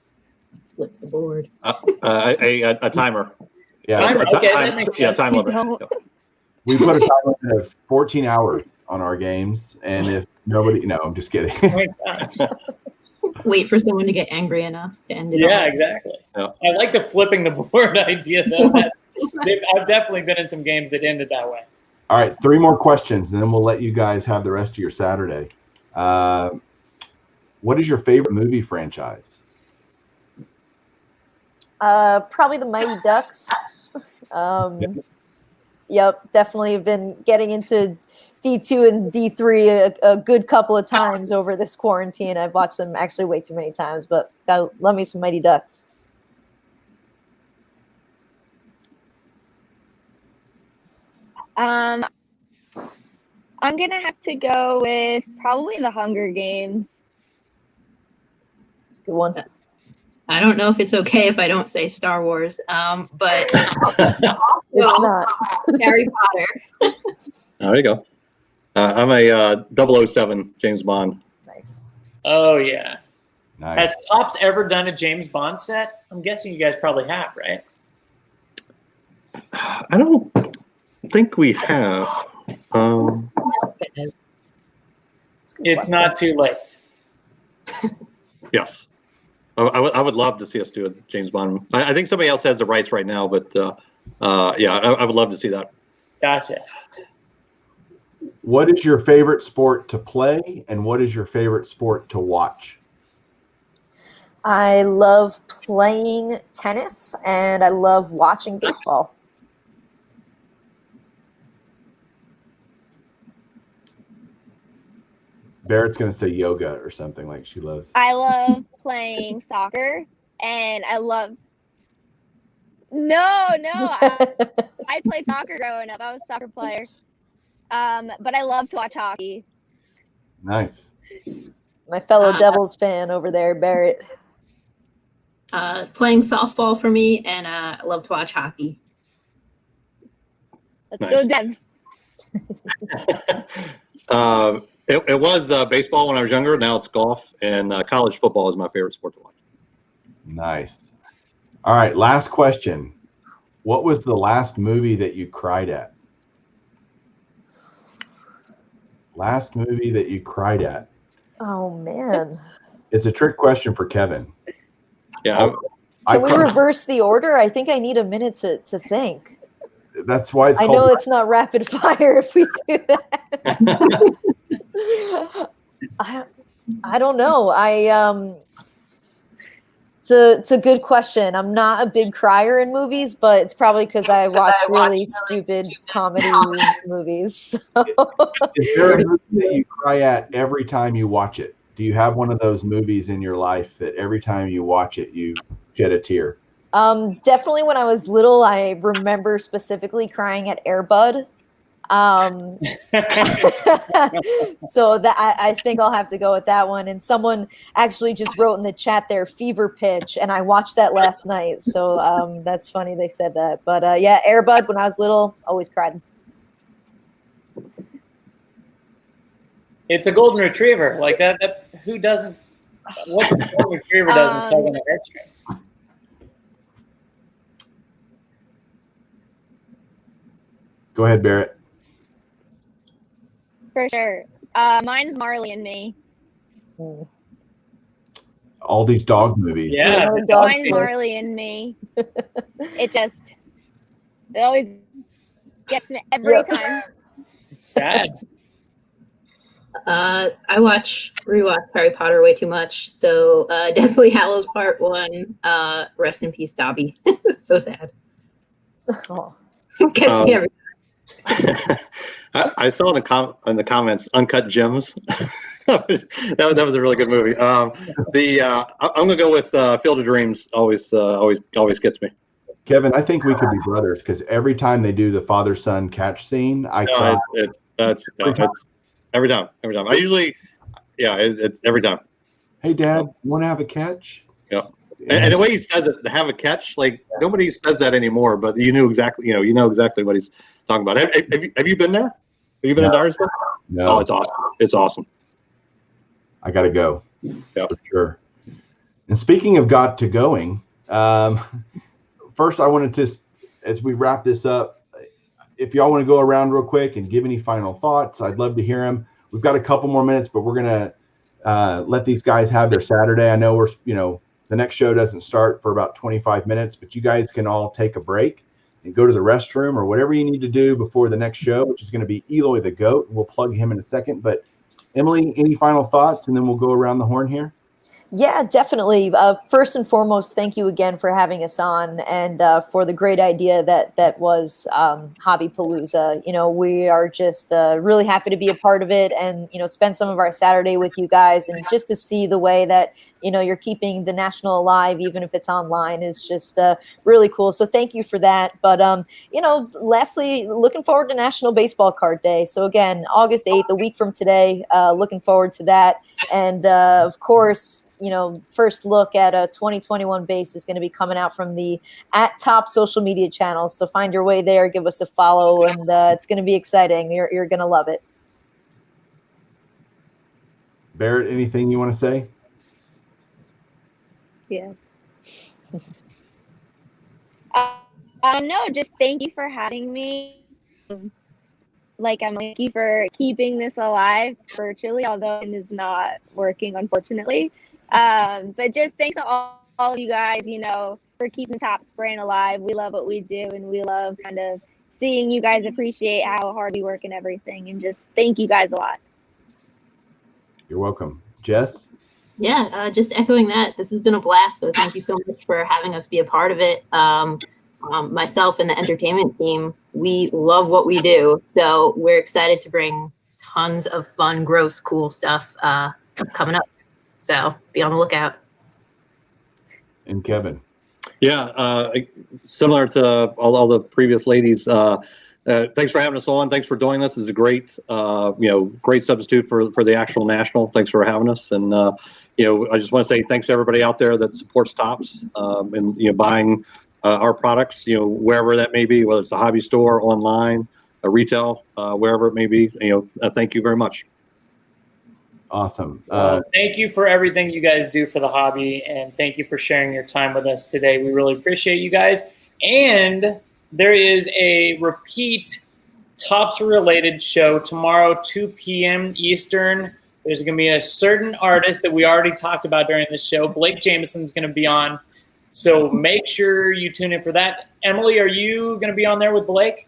Flip the board. A timer. Yeah. Timer. Okay, that makes sense. Time limit. We put a time limit of 14 hours on our games, and if nobody, no, I'm just kidding. Oh my gosh. Wait for someone to get angry enough to end it. Yeah, all. exactly. Yeah. I like the flipping the board idea, though. I've definitely been in some games that ended that way. All right, 3 more questions, and then we'll let you guys have the rest of your Saturday. What is your favorite movie franchise? Probably the Mighty Ducks. Yep, definitely been getting into D2 and D3 a good couple of times over this quarantine. I've watched them actually way too many times, but I love me some Mighty Ducks. I'm gonna have to go with probably the Hunger Games. It's a good one. I don't know if it's okay if I don't say Star Wars, but It's not. Harry Potter. There you go. I'm a 007 James Bond. Nice. Oh, yeah. Nice. Has Topps ever done a James Bond set? I'm guessing you guys probably have, right? I don't think we have. It's not too late. Yes. I would love to see us do a James Bond. I think somebody else has the rights right now, but yeah, I would love to see that. Gotcha. What is your favorite sport to play, and what is your favorite sport to watch? I love playing tennis, and I love watching baseball. Barrett's going to say yoga or something like she loves. I love playing soccer, and I love. No, I played soccer growing up. I was a soccer player, but I love to watch hockey. Nice. My fellow Devils fan over there, Barrett. Playing softball for me, and I love to watch hockey. Let's go, Devs. It was baseball when I was younger. Now it's golf, and college football is my favorite sport to watch. Nice. All right, last question. What was the last movie that you cried at? Last movie that you cried at? Oh, man. It's a trick question for Kevin. Yeah. Can we reverse the order? I think I need a minute to think. That's why it's I called know it's not rapid fire if we do that. I don't know. It's a good question. I'm not a big crier in movies, but it's probably because I watch really stupid comedy movies. So. Is there a movie that you cry at every time you watch it? Do you have one of those movies in your life that every time you watch it, you shed a tear? Definitely when I was little, I remember specifically crying at Air Bud. So that I think I'll have to go with that one. And someone actually just wrote in the chat there, Fever Pitch, and I watched that last night. So that's funny they said that. But yeah, Air Bud when I was little, always cried. It's a golden retriever like that. Who doesn't? What golden retriever doesn't tug on the heartstrings? Go ahead, Barrett. For sure. Mine's Marley and Me. All these dog movies. Yeah. Mine's Marley and Me. It always gets me every time. It's sad. I rewatch Harry Potter way too much, so definitely Hallows Part 1. Rest in peace, Dobby. So sad. Oh. Gets me every I saw in the comments Uncut Gems. that was a really good movie. I'm gonna go with Field of Dreams. Always gets me. Kevin, I think we could be brothers because every time they do the father-son catch scene, I cry. It's every time. I usually, it's every time. Hey, Dad, want to have a catch? Yeah. And the way he says it, to have a catch, like nobody says that anymore. But you know exactly what he's talking about. Have you been there? Have you been in Dyersburg? No. Oh, it's awesome. It's awesome. I got to go. Yeah, for sure. And speaking of got to going, first I wanted to, as we wrap this up, if y'all want to go around real quick and give any final thoughts, I'd love to hear them. We've got a couple more minutes, but we're gonna let these guys have their Saturday. I know the next show doesn't start for about 25 minutes, but you guys can all take a break and go to the restroom or whatever you need to do before the next show, which is going to be Eloy the Goat. We'll plug him in a second. But Emily, any final thoughts? And then we'll go around the horn here. Yeah, definitely. First and foremost, thank you again for having us on and for the great idea that was Hobbypalooza. We are just really happy to be a part of it and, spend some of our Saturday with you guys and just to see the way that, you're keeping the National alive, even if it's online, is just really cool. So thank you for that. But, lastly, looking forward to National Baseball Card Day. So again, August 8th, a week from today, looking forward to that. And of course, first look at a 2021 base is going to be coming out from the @top social media channels. So find your way there, give us a follow, and it's going to be exciting. You're going to love it. Barrett, anything you want to say? Yeah. No, just thank you for having me. Thank you for keeping this alive virtually, although it is not working, unfortunately. But just thanks to all of you guys, for keeping the Topps brand alive. We love what we do, and we love kind of seeing you guys appreciate how hard we work and everything. And just thank you guys a lot. You're welcome. Jess? Yeah, just echoing that. This has been a blast. So thank you so much for having us be a part of it. Myself and the entertainment team, we love what we do. So we're excited to bring tons of fun, gross, cool stuff coming up. So be on the lookout. And Kevin? Yeah, similar to all the previous ladies, thanks for having us on. Thanks for doing this. This is a great, great substitute for the actual National. Thanks for having us. And, I just want to say thanks to everybody out there that supports Topps and, buying our products, wherever that may be, whether it's a hobby store, online, a retail, wherever it may be. Thank you very much. Awesome. Thank you for everything you guys do for the hobby, and thank you for sharing your time with us today. We really appreciate you guys. And there is a repeat Topps-related show tomorrow, 2 p.m. Eastern. There's going to be a certain artist that we already talked about during the show. Blake Jameson's going to be on. So make sure you tune in for that. Emily, are you going to be on there with Blake?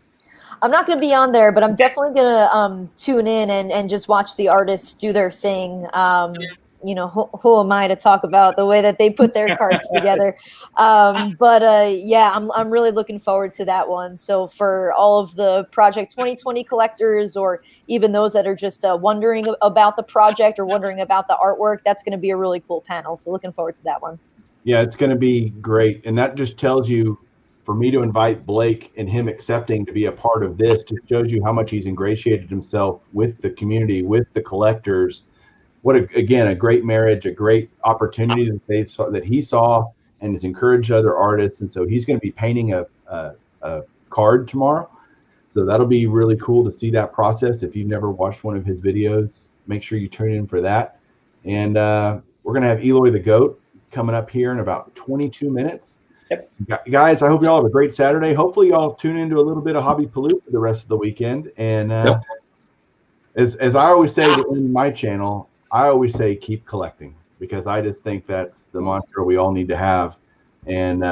I'm not going to be on there, but I'm definitely going to tune in and just watch the artists do their thing. Who am I to talk about the way that they put their cards together? Yeah, I'm really looking forward to that one. So for all of the Project 2020 collectors, or even those that are just wondering about the project or wondering about the artwork, that's going to be a really cool panel. So looking forward to that one. Yeah, it's going to be great. And that just tells you, for me to invite Blake and him accepting to be a part of this, just shows you how much he's ingratiated himself with the community, with the collectors. What, again, a great marriage, a great opportunity that he saw and has encouraged other artists. And so he's going to be painting a card tomorrow. So that'll be really cool to see that process. If you've never watched one of his videos, make sure you tune in for that. And we're going to have Eloy the Goat coming up here in about 22 minutes. Yep. Guys, I hope you all have a great Saturday. Hopefully y'all tune into a little bit of Hobbypalooza the rest of the weekend. And as I always say in my channel, I always say keep collecting, because I just think that's the mantra we all need to have. And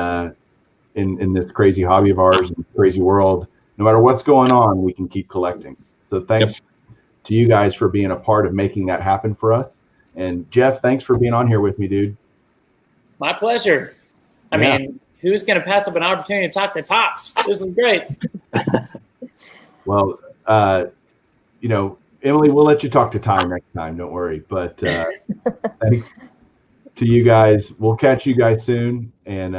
in this crazy hobby of ours and crazy world, no matter what's going on, we can keep collecting. So thanks to you guys for being a part of making that happen for us. And Jeff, thanks for being on here with me, dude. My pleasure. I mean, who's going to pass up an opportunity to talk to Topps? This is great. Well, Emily, we'll let you talk to Ty next time. Don't worry. But thanks to you guys. We'll catch you guys soon. And